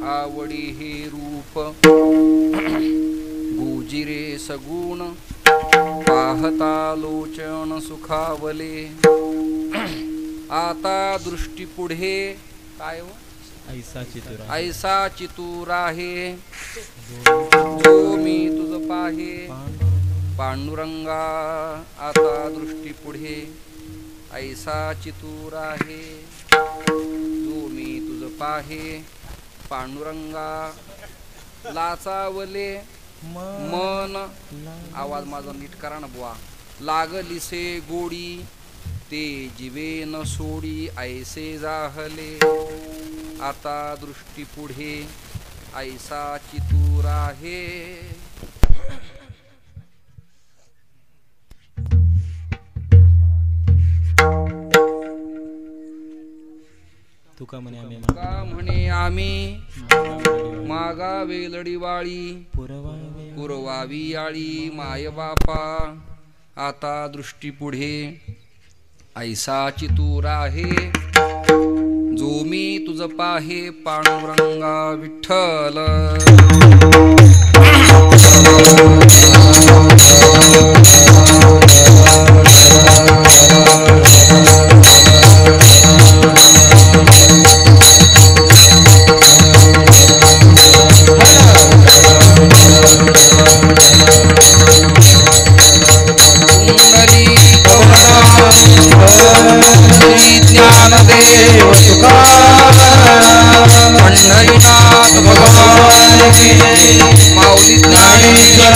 आवडी हे रूप गुजिरे सगुण पाहता लोचन सुखावले आता दृष्टी पुढे काय हो ऐसा चितूर आहे जो मी तुझ पाहे पांडुरंगा आता दृष्टी पुढे ऐसा चितूर आहे जो मी तुझ पाहे पांडुरंगा लाचावले मन आवाज माझा नीट करा ना बुवा लागलीसे गोडी ते जीवे न सोडी ऐसे जाहले आता दृष्टी पुढे ऐसा चितूर आहे तुका म्हणे आम्ही मागावे लढीवाळी पुरवावी आळी माय बापा आता दृष्टी पुढे ऐसा चितूर आहे जो मी तुझ पाहे पांडुरंगा विठ्ठल ज्ञानदेव पंढरीनाथ भगवान माऊली ज्ञानेश्वर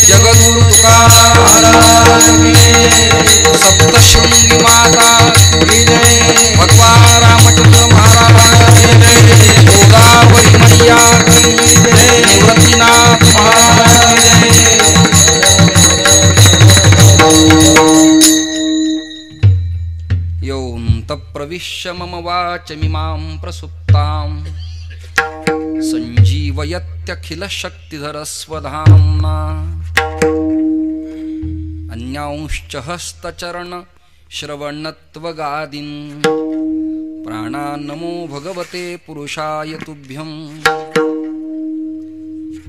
जगद्गुरु तुकाराम सप्तशृंगी माता भगवान रामचंद्र महाराज गोदावरी मैया निवृत्तीनाथ महाराज प्रविश्य मम वाचमिमां प्रसुप्तां सञ्जीवयत्यखिलशक्तिधरस्वधाम्ना अन्यांश्च हस्तचरण श्रवणत्वगादीन् प्राणान्नमो भगवते पुरुषाय तुभ्यम्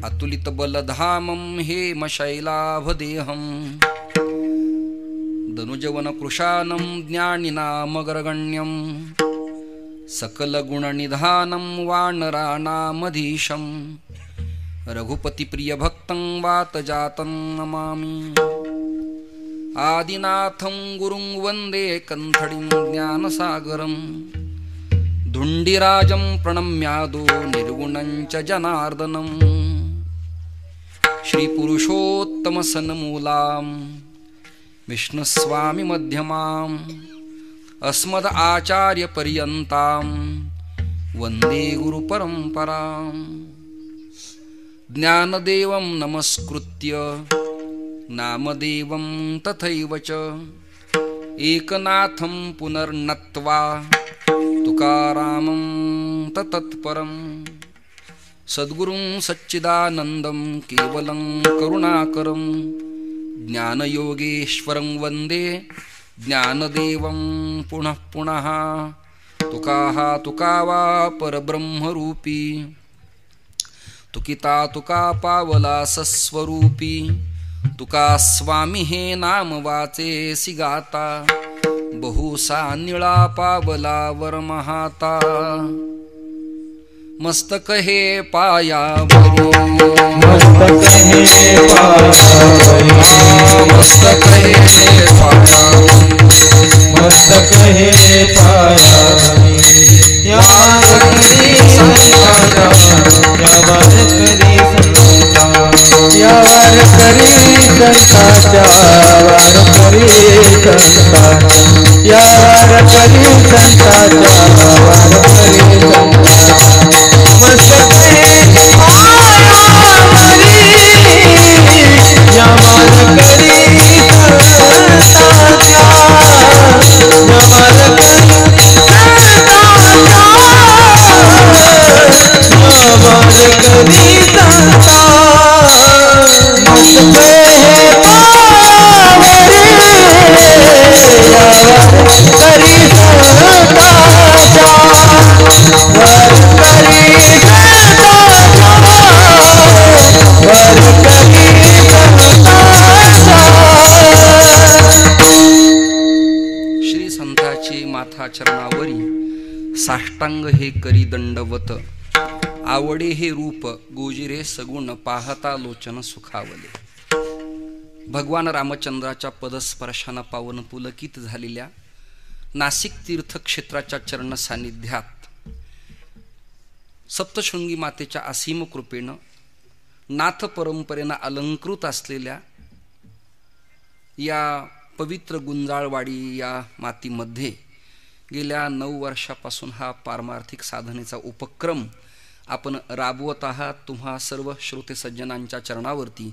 अतुलितबलधामं हेमशैलाभदेहम् धनुजवनकृशानं ज्ञानिनामग्रगण्यं सकलगुणनिधानं वानराणामधीशं रघुपतिप्रियभक्तं वातजातं नमामि आदिनाथं गुरुं वन्दे कन्थडिं ज्ञानसागरं धुण्डिराजं प्रणम्यादो निर्गुणं च जनार्दनं श्रीपुरुषोत्तमसन्मूलां विष्णुस्वामी मध्यमाम् अस्मद आचार्य पर्यन्तां वन्दे गुरुपरम्पराम् ज्ञानदेवं नमस्कृत्य नामदेवं तथैव च एकनाथं पुनर्नत्वा तुकारामं तत्परं सद्गुरुं सच्चिदानन्दं केवलं करुणाकरं ज्ञानयोगेश्वरं वन्दे ज्ञानदेवं पुनः पुनः तुका वा परब्रह्मरूपी तुकिता तुका पावला सस्वरूपी तुका स्वामी हे नाम वाचेसी गाता बहुसा निळा पावला वरमहाता मस्तक हे पायावरी मस्तक हे पायावरी मस्तक हे पायावरी मस्तक हे पायावरी यावर करी संताचा यावर करी संताचा यावर करी संताचा यावर करी संताचा मस्तक हे पायावरी यावर करी संताचा यावर करी करी साष्टांग हे करी दंडवत, आवडे हे रूप गोजिरे सगुण, पाहता लोचन सुखावले. भगवान रामचंद्राच्या पदस्पर्शानं पावन पुलकित झालेल्या नाशिक तीर्थक्षेत्राच्या चरण सान्निध्यात सप्तशृंगी मातेच्या असीम कृपेनं नाथ परंपरेनं अलंकृत असलेल्या या पवित्र गुंजाळवाडी या मातीमध्ये गेल्या 9 वर्षापासून हा पारमार्थिक साधनेचा उपक्रम आपण राबवत आहात. तुम्हा सर्व श्रोते सज्जनांच्या चरणावरती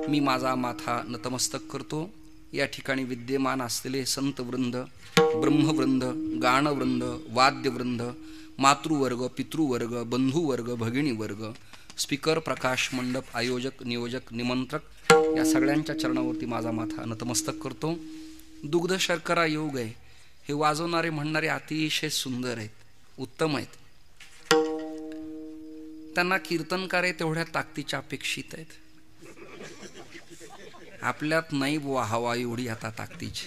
मी माझा माथा नतमस्तक करतो. या ठिकाणी विद्यमान असलेले संतवृंद, ब्रह्मवृंद, गाणवृंद, वाद्यवृंद, मातृवर्ग, पितृवर्ग, बंधुवर्ग, भगिनीवर्ग, स्पीकर, प्रकाश मंडप, आयोजक, नियोजक, निमंत्रक या सगळ्यांच्या चरणावरती माझा माथा नतमस्तक करतो. दुग्ध शर्करा योग आहे. हे वाजवणारे म्हणणारे अतिशय सुंदर आहेत, उत्तम आहेत. त्यांना कीर्तनकार तेवढ्या ताकदीच्या अपेक्षित आहेत. आपल्यात नाही बुवा हवा एवढी आता ताकदीची.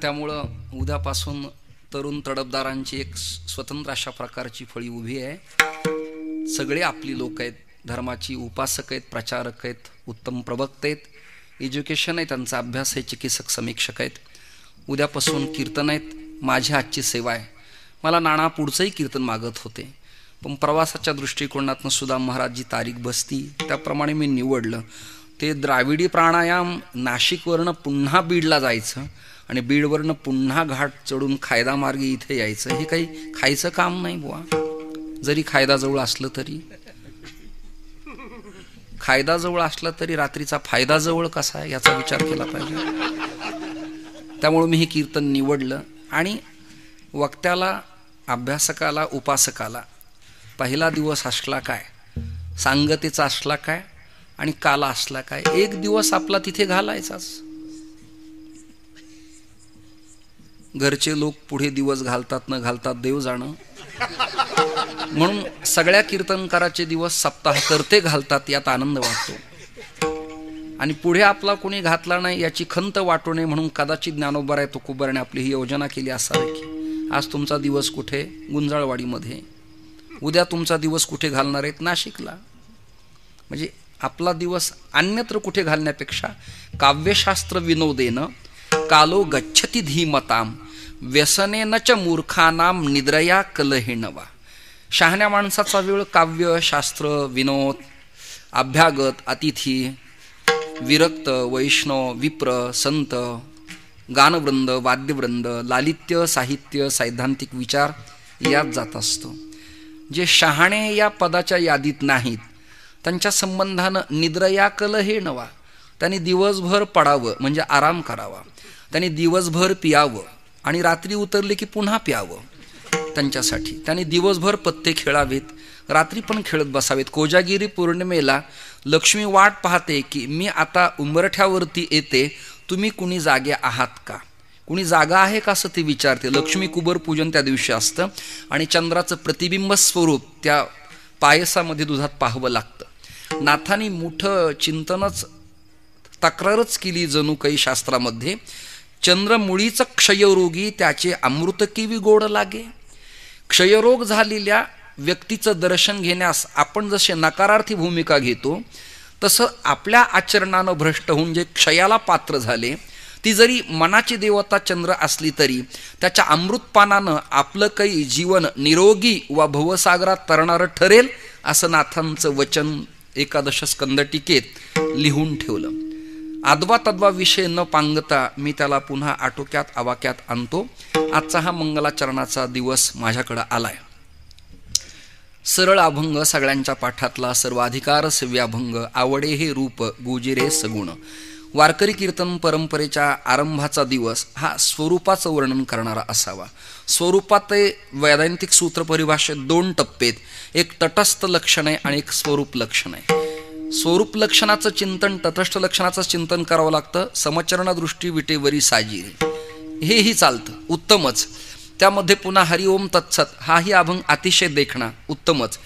त्यामुळं उद्यापासून तरुण तडफदारांची एक स्वतंत्र अशा प्रकारची फळी उभी आहे. सगळे आपली लोक आहेत, धर्माची उपासक आहेत, प्रचारक आहेत, उत्तम प्रवक्ते आहेत, एज्युकेशन आहे, त्यांचा अभ्यास आहे, चिकित्सक समीक्षक आहेत. उद्यापासून कीर्तन आहेत. माझी आजची सेवा आहे. मला नाना पुढचंही कीर्तन मागत होते, पण प्रवासाच्या दृष्टिकोनातून सुद्धा महाराज जी तारीख बसती त्याप्रमाणे मी निवडलं. ते द्राविडी प्राणायाम नाशिकवरनं पुन्हा बीडला जायचं आणि बीडवरनं पुन्हा घाट चढून खायदा मार्गी इथे यायचं. हे काही खायचं काम नाही बुवा. जरी खायदाजवळ असलं तरी, खायदाजवळ असलं तरी रात्रीचा फायदा जवळ कसा आहे याचा विचार केला पाहिजे. त्यामुळे मी हे कीर्तन निवडलं आणि वक्त्याला, अभ्यासकाला, उपासकाला पहिला दिवस असला काय, सांगतेचा असला काय आणि काला असला काय, एक दिवस आपला तिथे घालायचाच. घरचे लोक पुढे दिवस घालतात न घालतात देव जाणं. म्हणून सगळ्या कीर्तनकाराचे दिवस सप्ताह करते घालतात, यात आनंद वाटतो. आणि पुढे आपला कोणी घातला नाही याची खंत वाटू नये म्हणून कदाचित ज्ञानोबा आहे तुकोबाराने आपली ही योजना केली असावी की आज तुमचा दिवस कुठे, गुंजाळवाडीमध्ये, उद्या तुमचा दिवस कुठे घालणार आहेत, नाशिकला. म्हणजे आपला दिवस अन्यत्र कुठे घालण्यापेक्षा काव्यशास्त्र विनोदेन कालो गच्छति धीमताम व्यसनेन च मूर्खानाम निद्रया कलहेनवा. शहाण्या माणसाचा वेळ काव्य, शास्त्र, विनोद, अभ्यागत, अतिथी, विरक्त, वैष्णव, विप्र, संत, गानवृंद, वाद्यवृंद, लालित्य, साहित्य, सैद्धांतिक विचार यात जात असतो. जे शहाणे या पदाच्या यादीत नाहीत त्यांच्या संबंधानं निद्रया कलहे नवा. त्यांनी दिवसभर पडावं म्हणजे आराम करावा, त्यांनी दिवसभर पियावं आणि रात्री उतरले की पुन्हा प्यावं. त्यांच्यासाठी त्यांनी दिवसभर पत्ते खेळावेत, रात्री पण खेळत बसावेत. कोजागिरी पौर्णिमेला लक्ष्मी वाट पाहते की मी आता उंबरठ्यावरती येते, तुम्ही कुणी जागे आहात का, कुणी जागा आहे का असं ती विचारते. लक्ष्मी कुबर पूजन त्या दिवशी असतं आणि चंद्राचं प्रतिबिंब स्वरूप त्या पायसामध्ये दुधात पाहावं लागतं. नाथांनी मोठं चिंतनच, तक्रारच केली जणू काही शास्त्रामध्ये. चंद्रमुळीच क्षयरोगी त्याचे अमृत किवी गोड लागे. क्षयरोग झालेल्या व्यक्तीचं दर्शन घेण्यास आपण जसे नकारार्थी भूमिका घेतो तसं आपल्या आचरणानं भ्रष्ट होऊन जे क्षयाला पात्र झाले, ती जरी मनाची देवता चंद्र असली तरी त्याच्या अमृतपानानं आपलं काही जीवन निरोगी वा भवसागरात तरणारं ठरेल असं नाथांचं वचन 11 स्कंद टीकेत लिहून ठेवलं. आदवा तद्वा विषय न पांगता मी त्याला पुन्हा आटोक्यात आवाक्यात आणतो. आजचा हा मंगलाचरणाचा दिवस माझ्याकडं आलाय. सरळ अभंग सगळ्यांच्या पाठातला, सर्वाधिकार सेव्याभंग, आवडे हे रूप गुजिरे सगुण. वारकरी कीर्तन परंपरेच्या आरंभाचा दिवस हा स्वरूपाचं वर्णन करणारा असावा. स्वरूपात वैदांतिक सूत्र परिभाषेत 2 टप्पे आहेत. एक तटस्थ लक्षण आहे आणि एक स्वरूप लक्षण आहे. स्वरूप लक्षणाचं चिंतन, तटस्थ लक्षणाचं चिंतन करावं लागतं. समचरण दृष्टी विटेवरी साजिरे हेही चालतं, उत्तमच. त्यामध्ये पुन्हा हरिओम तत्सत हाही अभंग अतिशय देखणा, उत्तमच.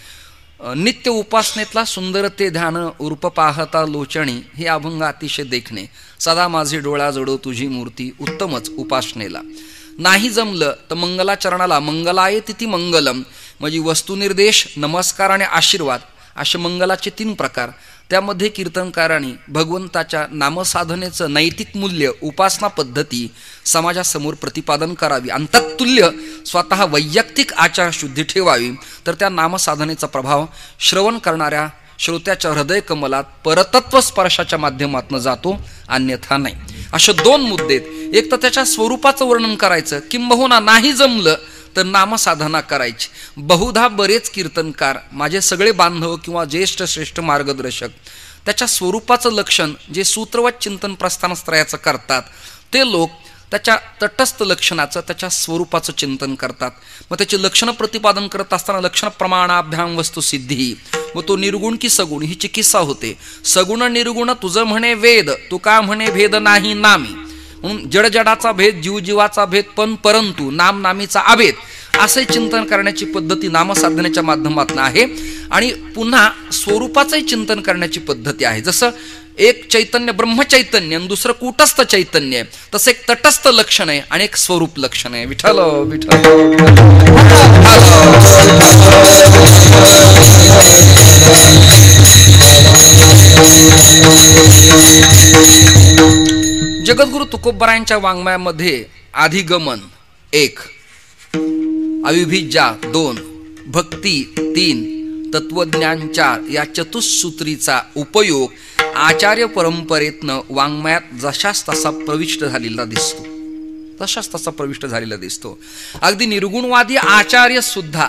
नित्य उपासनेतला सुंदरते ध्यान उर्प पाहता लोचणी हे अभंग अतिशय देखणे. सदा माझे डोळा जडो तुझी मूर्ती, उत्तमच उपासनेला. नाही जमलं तर मंगलाचरणाला मंगलाय तिथी मंगलम, म्हणजे वस्तुनिर्देश, नमस्कार आणि आशीर्वाद असे मंगलाचे 3 प्रकार. त्यामध्ये कीर्तनकारांनी भगवंताच्या नामसाधनेचं नैतिक मूल्य, उपासना पद्धती समाजासमोर प्रतिपादन करावी आणि तत्तुल्य स्वतः वैयक्तिक आचारशुद्धी ठेवावी. तर त्या नामसाधनेचा प्रभाव श्रवण करणाऱ्या श्रोत्याच्या हृदय कमलात परतत्व स्पर्शाच्या माध्यमातून जातो, अन्यथा नाही. असे 2 मुद्दे आहेत. एक तर त्याच्या स्वरूपाचं वर्णन करायचं, किंबहुना नाही जमलं तर नामसाधना करायची. बहुधा बरेच कीर्तनकार, माझे सगळे बांधव किंवा ज्येष्ठ श्रेष्ठ मार्गदर्शक, त्याच्या स्वरूपाचं लक्षण जे सूत्रवत चिंतन प्रस्थानत्रयाचं करतात, ते लोक त्याच्या तटस्थ लक्षणाचं, त्याच्या स्वरूपाचं चिंतन करतात. मग त्याचे लक्षण प्रतिपादन करत असताना लक्षण प्रमाणाभ्याम वस्तुसिद्धी, मग तो निर्गुण की सगुण ही चिकित्सा होते. सगुण निर्गुण तुझं म्हणे वेद, तू का म्हणे भेद नाही नामी, म्हणून जडजडाचा भेद, जीवजीवाचा भेद, पण परंतु नाम नामीचा अभेद, असे चिंतन करण्याची पद्धती नामसाधनेच्या माध्यमातून आहे. आणि पुन्हा स्वरूपाचंही चिंतन करण्याची पद्धती आहे. जसं एक चैतन्य ब्रह्मचैतन्य आणि दुसरं कूटस्थ चैतन्य आहे, तसं एक तटस्थ लक्षण आहे आणि एक स्वरूप लक्षण आहे. विठ्ठल विठ्ठल. जगद्गुरु तुकोबरायांच्या वाङ्मयामध्ये आधिगमन 1, अविभिज्जा 2, भक्ती 3, तत्वज्ञान 4 या चतुसूत्रीचा उपयोग आचार्य परंपरेतनं वाङ्मयात जशास तसा प्रविष्ट झालेला दिसतो. तशाच तसा प्रविष्ट झालेला दिसतो. अगदी निर्गुणवादी आचार्य सुद्धा,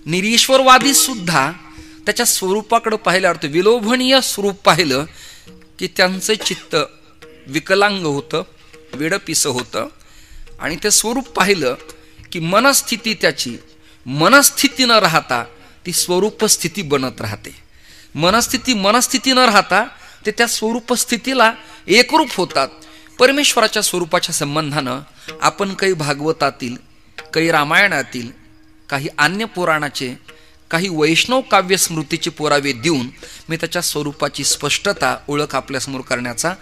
निरीश्वरवादी सुद्धा त्याच्या स्वरूपाकडे पाहिल्यावर, विलोभनीय स्वरूप पाहिलं की त्यांचं चित्त विकलांग होतं, वेडपिसं होतं. आणि ते स्वरूप पाहिलं की मनस्थिती त्याची मनस्थिती न राहता ती स्वरूप स्थिती बनत राहते. मनस्थिती न राहता ते त्या स्वरूप स्थितीला एकरूप होतात. परमेश्वराच्या स्वरूपाच्या संबंधानं आपण काही भागवतातील, काही रामायणातील, काही अन्य पुराणाचे, काही वैष्णव काव्य स्मृतीचे पुरावे देऊन मी त्याच्या स्वरूपाची स्पष्टता, ओळख आपल्यासमोर करण्याचा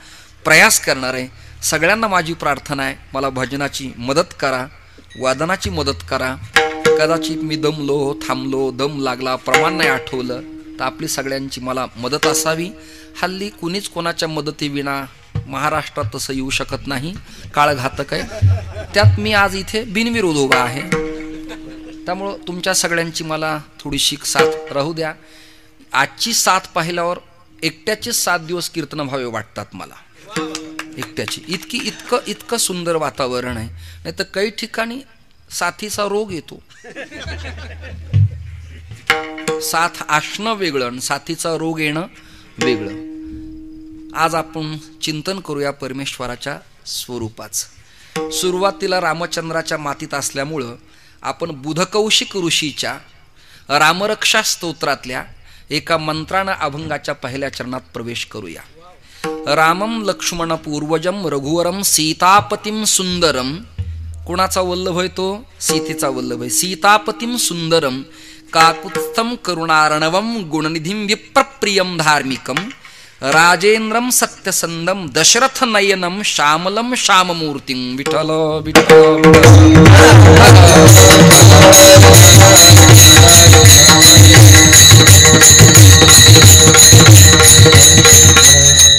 प्रयास करणार आहे. सगळ्यांना माझी प्रार्थना आहे, मला भजनाची मदत करा, वादनाची मदत करा. कदाचित मी दमलो, थांबलो, दम लागला, प्रमाण नाही आठवलं तर आपली सगळ्यांची मला मदत असावी. हल्ली कुणीच कोणाच्या मदतीविना महाराष्ट्रात तसं येऊ शकत नाही, काळ घातक आहे. त्यात मी आज इथे बिनविरोध उभा आहे. त्यामुळं तुमच्या सगळ्यांची मला थोडीशी साथ राहू द्या. आजची साथ पाहिल्यावर एकट्याचे 7 दिवस कीर्तन व्हावे वाटतात मला, एकट्याची. इतकं सुंदर वातावरण आहे. नाही तर काही ठिकाणी साथीचा रोग येतो. साथ असणं वेगळं आणि साथीचा रोग येणं वेगळं. आज आपण चिंतन करूया परमेश्वराच्या स्वरूपाचं. सुरुवातीला रामचंद्राच्या मातीत असल्यामुळं आपण बुधकौशिक ऋषीच्या रामरक्षा स्तोत्रातल्या एका मंत्रानं अभंगाच्या पहिल्या चरणात प्रवेश करूया. रामम लक्ष्मण पूर्वजम रघुवरम सीतापतिम सुंदरम. कुणाचा वल्लभ आहे तो? सीतेचा वल्लभ आहे. सीतापतिम सुंदरम काकुत्स्थम करुणार्णवम गुणनिधिम विप्रप्रियम धार्मिकम राजेंद्रम सत्यसंदम दशरथ नयनम श्यामलम श्याममूर्तिं. विठ्ठल विठ्ठल.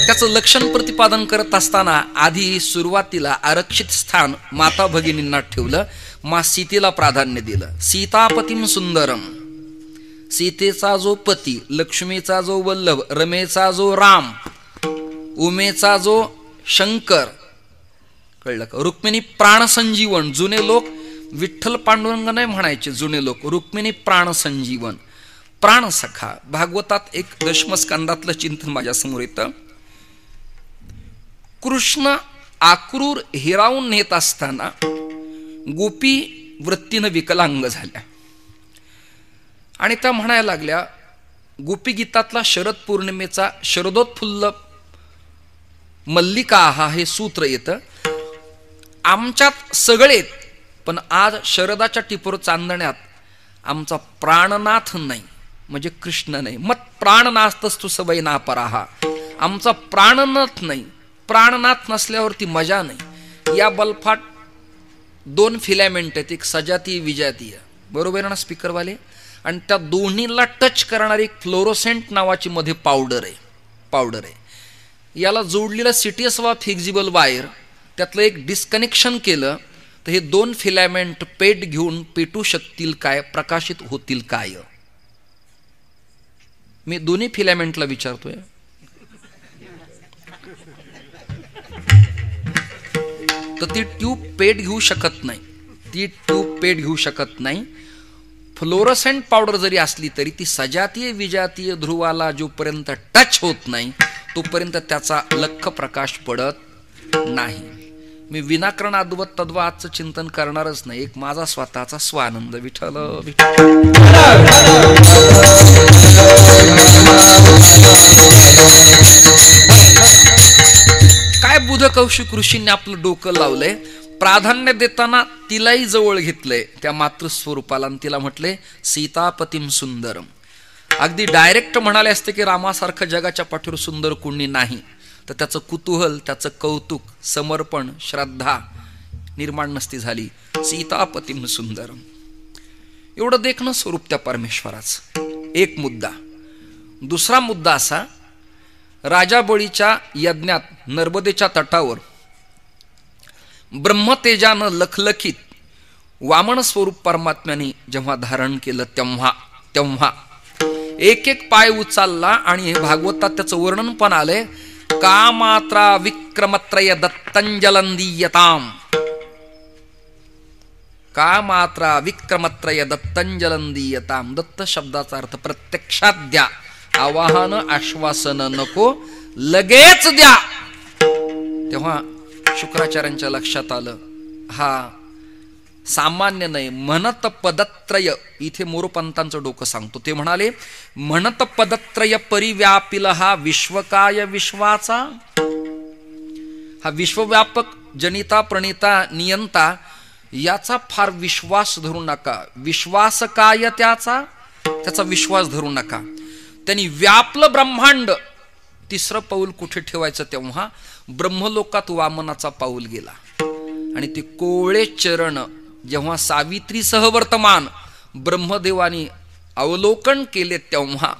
त्याचं लक्षण प्रतिपादन करत असताना आधी सुरुवातीला आरक्षित स्थान माता भगिनींना ठेवलं. मा सीतेला प्राधान्य दिलं. सीतापतिम सुंदरम, सीतेचा जो पती, लक्ष्मीचा जो वल्लभ, रमेचा जो राम, उमेचा जो शंकर, कळलं का? रुक्मिणी प्राणसंजीवन. जुने लोक विठ्ठल पांडुरंग नाही म्हणायचे, जुने लोक रुक्मिणी प्राणसंजीवन, प्राणसखा. भागवतात एक दशमस्कंदातलं चिंतन माझ्यासमोर येतं. कृष्ण आक्रूर हिरावून नेत असताना गोपी वृत्तीनं विकलांग झाल्या आणि त्या म्हणायला लागल्या, गोपीगीतातला शरद पौर्णिमेचा शरदोत्फुल्ल मल्लिका हा हे सूत्र येतं. आमच्यात सगळेत, पण आज शरदाच्या टिपूर चांदण्यात आमचा प्राणनाथ नाही, म्हणजे कृष्ण नाही. मत प्राणनाथस्तु सवय ना पराहा. आमचा प्राणनाथ नाही. प्राणनाथ नसल्यावरती मजा नाही. या बल्फाट दोन फिलॅमेंट आहेत, एक सजातीय विजातीय, बरोबर आहे ना स्पीकरवाले, आणि त्या दोन्हीला टच करणारी एक फ्लोरोसेंट नावाची मध्ये पावडर आहे. याला जोडलेलं CTS वा फिक्झिबल वायर, त्यातलं एक डिस्कनेक्शन केलं तर हे दोन फिलॅमेंट पेट घेऊन पेटू शकतील काय, प्रकाशित होतील काय? मी दोन्ही फिलॅमेंटला विचारतोय. तर ती ट्यूब पेट घेऊ शकत नाही. फ्लोरोसेंट पावडर जरी असली तरी ती सजातीय विजातीय ध्रुवाला जोपर्यंत टच होत नाही तोपर्यंत त्याचा लख्ख प्रकाश पडत नाही. मी विनाकरण अद्वैत तद्वैतचं चिंतन करणारच नाही. एक माझा स्वतःचा स्वानंद. विठ्ठल विठ्ठल. काय बुध कौशिक ऋषींनी आपलं डोकं लावलंय, प्राधान्य देताना तिलाही जवळ घेतलंय त्या मातृस्वरूपाला, आणि तिला म्हटले सीतापतीम सुंदरम. अगदी डायरेक्ट म्हणाले असते की रामासारखं जगाच्या पाठीवर सुंदर कोणी नाही, तर त्याचं कुतूहल, त्याचं कौतुक, समर्पण, श्रद्धा निर्माण नसती झाली. सीतापतीम सुंदरम एवढं देखणं स्वरूप त्या परमेश्वराचं. एक मुद्दा. दुसरा मुद्दा असा, राजा बळीच्या यज्ञात नर्मदेच्या तटावर ब्रह्मतेजानं लखलखित वामन स्वरूप परमात्म्याने जेव्हा धारण केलं तेव्हा एक एक पाय उचलला, आणि भागवतात त्याचं वर्णन पण आलंय. का मात्रा विक्रमत्रय दत्तंजलंदीयताम. का मात्रा विक्रमत्रय दत्तंजलंदीयताम. दत्त शब्दाचा अर्थ प्रत्यक्षात द्या, आवाहन आश्वासन नको, लगेच द्या. तेव्हा शुक्राचार्यांच्या लक्षात आलं, हा सामान्य नाही. म्हणत पदत्रय, इथे मोरोपंतांचं डोकं सांगतो. ते म्हणाले म्हणत पदत्रय परिव्यापिल हा विश्वकाय विश्वाचा. हा विश्वव्यापक जनिता प्रणिता नियंता याचा फार विश्वास धरू नका. विश्वासकाय त्याचा विश्वास धरू नका. त्यांनी व्यापलं ब्रह्मांड. तिसरं पाऊल कुठे ठेवायचं, तेव्हा ब्रह्मलोकात वामनाचा पाऊल गेला, आणि ते कोवळे चरण जेव्हा सावित्रीसह वर्तमान ब्रह्मदेवानी अवलोकन केले, तेव्हा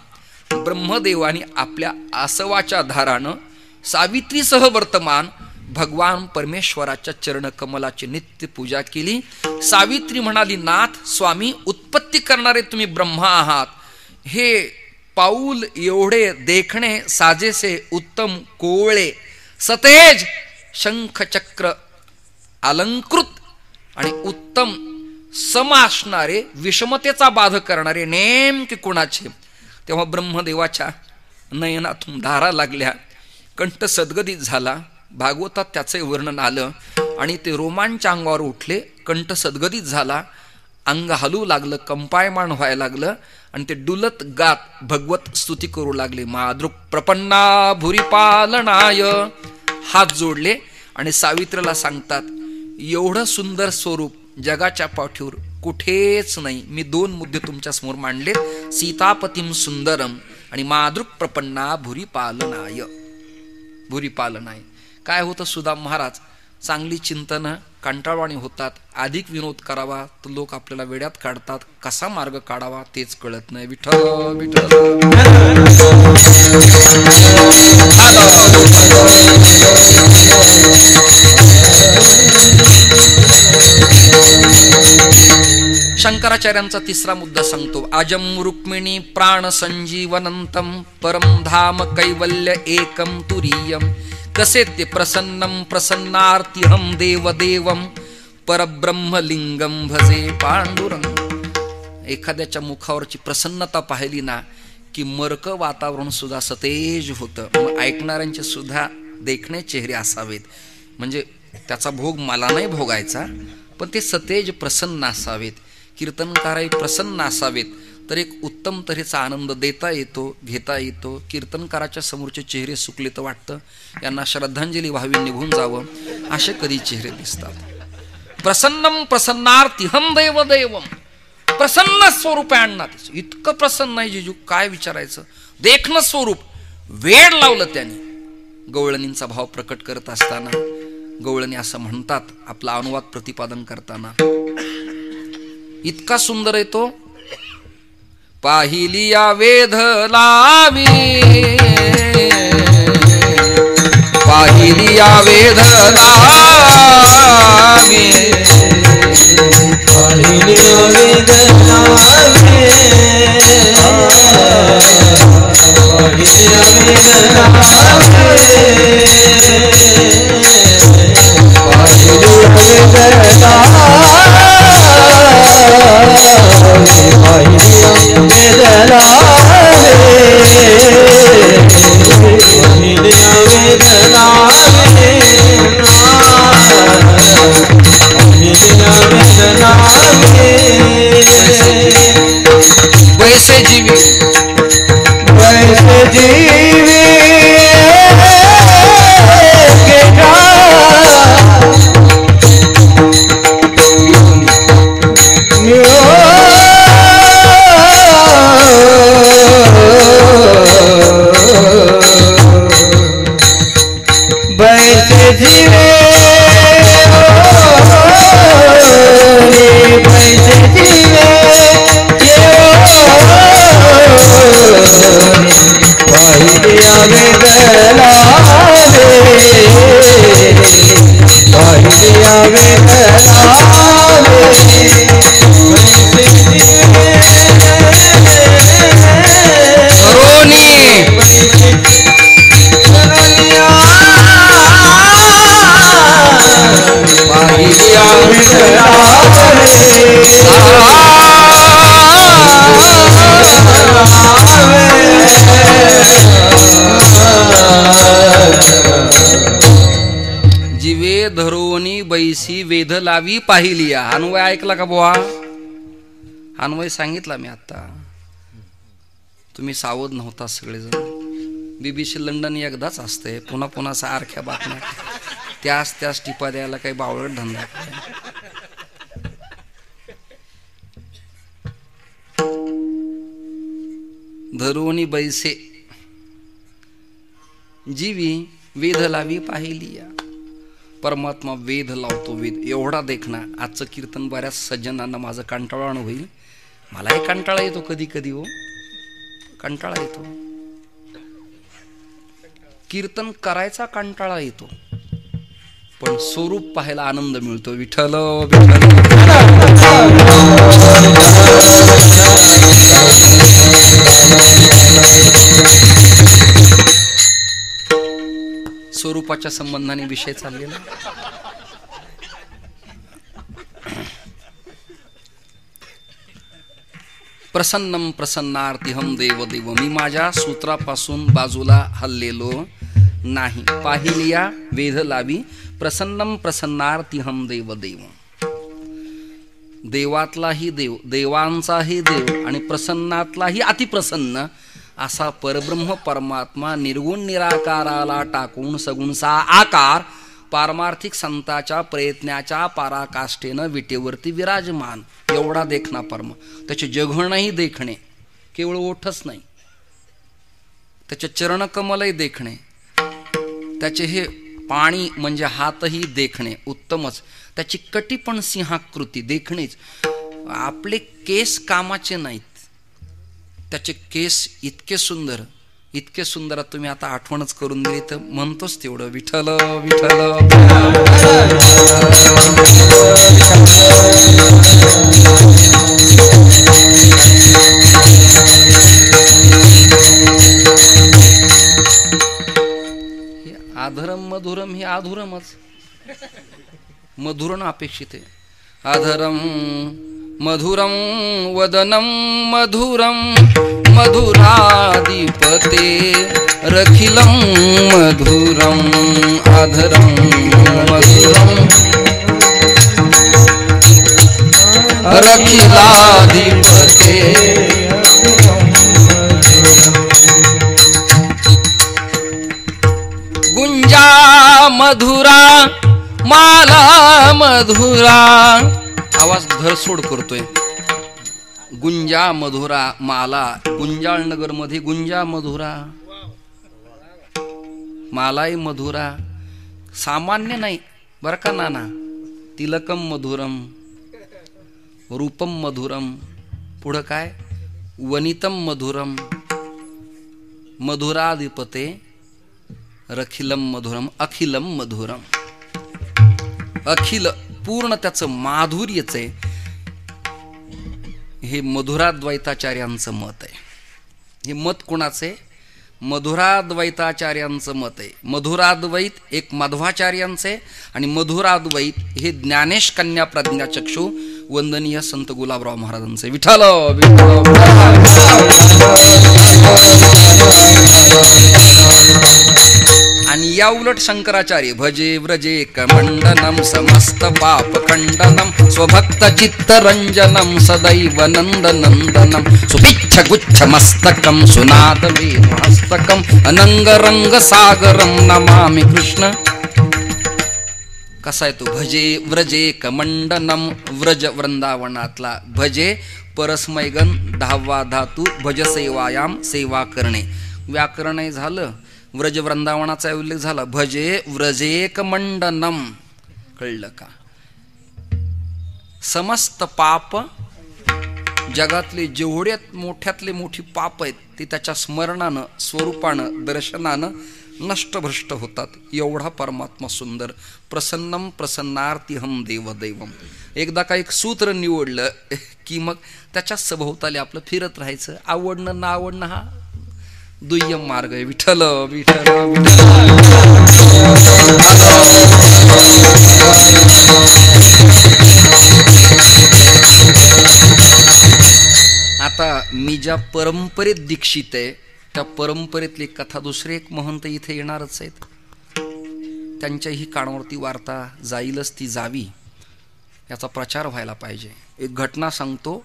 ब्रह्मदेवानी आपल्या आसवाच्या धारानं सावित्रीसह वर्तमान भगवान परमेश्वराच्या चरणकमलाची नित्य पूजा केली. सावित्री म्हणाली, नाथ स्वामी, उत्पत्ती करणारे तुम्ही ब्रह्मा आहात. हे पाऊल एवढे देखणे साजेसे उत्तम कोवळे सतेज शंख चक्र अलंकृत आणि उत्तम सम असणारे, विषमतेचा बाध करणारे नेमके कोणाचे? तेव्हा ब्रह्मदेवाच्या नयनातून धारा लागल्या, कंठ सद्गदित झाला. भागवतात त्याचे वर्णन आलं, आणि ते रोमांच अंगावर उठले, कंठ सद्गदित झाला, अंग हलू लागलं, कंपायमान व्हायला लागलं, आणि ते डुलत गात भगवत स्तुती करू लागले. मादृक प्रपन्ना भुरीपालनाय हात जोडले आणि सावित्रीला सांगतात, एवढं सुंदर स्वरूप जगाच्या पाठीवर कुठेच नाही. मी दोन मुद्दे तुमच्या समोर मांडले, सीतापतीम सुंदरम आणि मादृक प्रपन्ना भुरीपालनाय. भुरीपालनाय काय होतं? सुधा महाराज चांगली चिंतन कंटाळवाणी होतात, अधिक विनोद करावा तर लोक आपल्याला वेड्यात काढतात, कसा मार्ग काढावा तेच कळत नाही. विठ्ठल विठ्ठल. शंकराचार्यांचा तिसरा मुद्दा सांगतो. अजम रुक्मिणी प्राण संजीवनंतम परम धाम कैवल्य एकम तुरीयम कसे ते प्रसन्नम प्रसन्नार्तिहम देवदेवम परब्रह्मलिंगम भजे पांडुरंग. एखाद्याच्या मुखावरची प्रसन्नता पाहिली ना की मरक वातावरण सुद्धा सतेज होतं. मग ऐकणाऱ्यांचे सुद्धा देखणे चेहरे असावेत, म्हणजे त्याचा भोग मला नाही भोगायचा, पण ते सतेज प्रसन्न असावेत, कीर्तनकारही प्रसन्न असावेत, तर एक उत्तम तऱ्हेचा आनंद देता येतो, घेता येतो. कीर्तनकाराच्या समोरचे चेहरे सुकले तर वाटतं यांना श्रद्धांजली व्हावी, निघून जावं, असे कधी चेहरे दिसतात. प्रसन्नम प्रसन्नार्तिहम देवदेवम. प्रसन्न स्वरूप आहे अण्णा, इतकं प्रसन्न आहे जिजू काय विचारायचं. देखणं स्वरूप वेळ लावलं त्याने. गवळणींचा भाव प्रकट करत असताना गवळणी असं म्हणतात आपला अनुवाद प्रतिपादन करताना. इतका सुंदर आहे तो. पाहिली या वेध लावी, पाहिली या वेध लावी, पाहिली या वेध लावी, पाहिली या वेध वैसे जीवी, वैसे जीवी के वैसे जीवे, वैसे जीवे पाहिलिया वेदलावे, पाहिलिया वेदलावे, वैसे जीवे रोनी पाहिलिया वेदलावे, जीवे धरोनी बैसी वेध लावी पाहिलिया. अन्वय ऐकला का बुवा? अन्वय सांगितला मी आता. तुम्ही सावध नव्हता सगळेजण. BBC लंडन एकदाच असते, पुन्हा पुन्हा सारख्या बातम्या त्याच टिपा द्यायला काही बावळट धंदा. धरोनी बैसे जीवी वेध लावी पाहिलिया. परमात्मा वेध लावतो. वेध एवढा देखना. आजचं कीर्तन बऱ्याच सज्जनांना माझं कंटाळवाणं होईल. मलाही कंटाळा येतो कधी कधी. हो, कंटाळा येतो. कीर्तन करायचा कंटाळा येतो, पण स्वरूप पाहायला आनंद मिळतो. विठ्ठल विठ्ठल. स्वरूपाच्या संबंधाने विषय चाललेला. प्रसन्नम प्रसन्नार्तिहम देव देव. मी माझ्या सूत्रापासून बाजूला हललेलो नाही. पाहिलिया वेध लावी, प्रसन्नम प्रसन्नार्तिहम देव देव. देवातलाही देव, देवांचाही देव आणि प्रसन्नातलाही अतिप्रसन्न असा परब्रह्म परमात्मा निर्गुण निराकाराला टाकून सगुणचा आकार पारमार्थिक संताच्या प्रयत्नाच्या पराकाष्ठेनं विटेवरती विराजमान. एवढा देखना परम. त्याचे जघणही देखणे, केवळ ओठच नाही, त्याचे चरणकमलही देखणे, त्याचे हे पाणी म्हणजे हातही देखणे उत्तमच. त्याची कटी पण सिंहाकृती देखणेच. आपले केस कामाचे नाहीत, त्याचे केस इतके सुंदर, इतके सुंदर. तुम्ही आता आठवणच करून दिली तर म्हणतोच तेवढं. विठ्ठल विठ्ठल. आधरम मधुरम हे आधुरमच. मधुरण अपेक्षित आहे. आधरम मधुरम वदनम मधुरम मधुराधिपते रखिलं मधुरम. आधरम मधुरम रखिलाधिपते. गुंजा मधुरा माला मधुरा. आवाज धरसोड करतोय. गुंजा मधुरा माला. गुंजाळ नगर मध्ये गुंजा मधुरा, मालाई मधुरा. सामान्य नाही, बर का नाना. तिलकम मधुरम, रूपम मधुरम, पुढं काय वनितम मधुरम, मधुराधिपते रखिलम मधुरम, अखिलम मधुरम. अखिल पूर्ण त्याचं माधुर्यच आहे. हे मधुराद्वैताचार्यांचं मत आहे. हे मत कोणाचे? मधुराद्वैताचार्यांचं मत आहे. मधुराद्वैत एक मध्वाचार्यांचे आणि मधुराद्वैत हे ज्ञानेश कन्या प्रज्ञाचक्षु वंदनीय संत गुलाबराव महाराजांचे. विठ्ठल आणि या उलट शंकराचार्य भजे व्रजे कमंडनम समस्त पाप खंडनम स्वभक्त चित्तरंजनम सदैव नंद नंदनम सुपिच्छ गुच्छ मस्तकम सुनाद वेणुहस्तकम अनंग रंग सागरम नमामि कृष्ण. कसा आहे तो? भजे व्रजे कमंडनम, व्रज वृंदावनातला, भजे परस्मैगन 10वा धातू, भज सेवायाम सेवा करणे. व्याकरणही झालं, व्रज वृंदावनाचा उल्लेख झाला. भजे व्रजेक मंडनम, कळलं का? समस्त पाप, जगातले जेवढ्यात मोठ्यातले मोठी पाप आहेत ते त्याच्या स्मरणानं, स्वरूपानं, दर्शनानं नष्टभ्रष्ट होतात. एवढा परमात्मा सुंदर. प्रसन्नम प्रसन्नार्तिहम देवदैवम. एकदा का एक सूत्र निवडलं की मग त्याच्या सभोवताली आपलं फिरत राहायचं. आवडणं ना आवडणं हा दुय्यम मार्ग आहे. विठ्ठल विठ्ठल आता मी ज्या परंपरेत दीक्षित आहे त्या परंपरेतली कथा दुसरे एक महंत इथे येणारच आहेत. त्यांच्याही कानावरती वार्ता जाईलच, ती जावी, याचा प्रचार व्हायला पाहिजे. एक घटना सांगतो,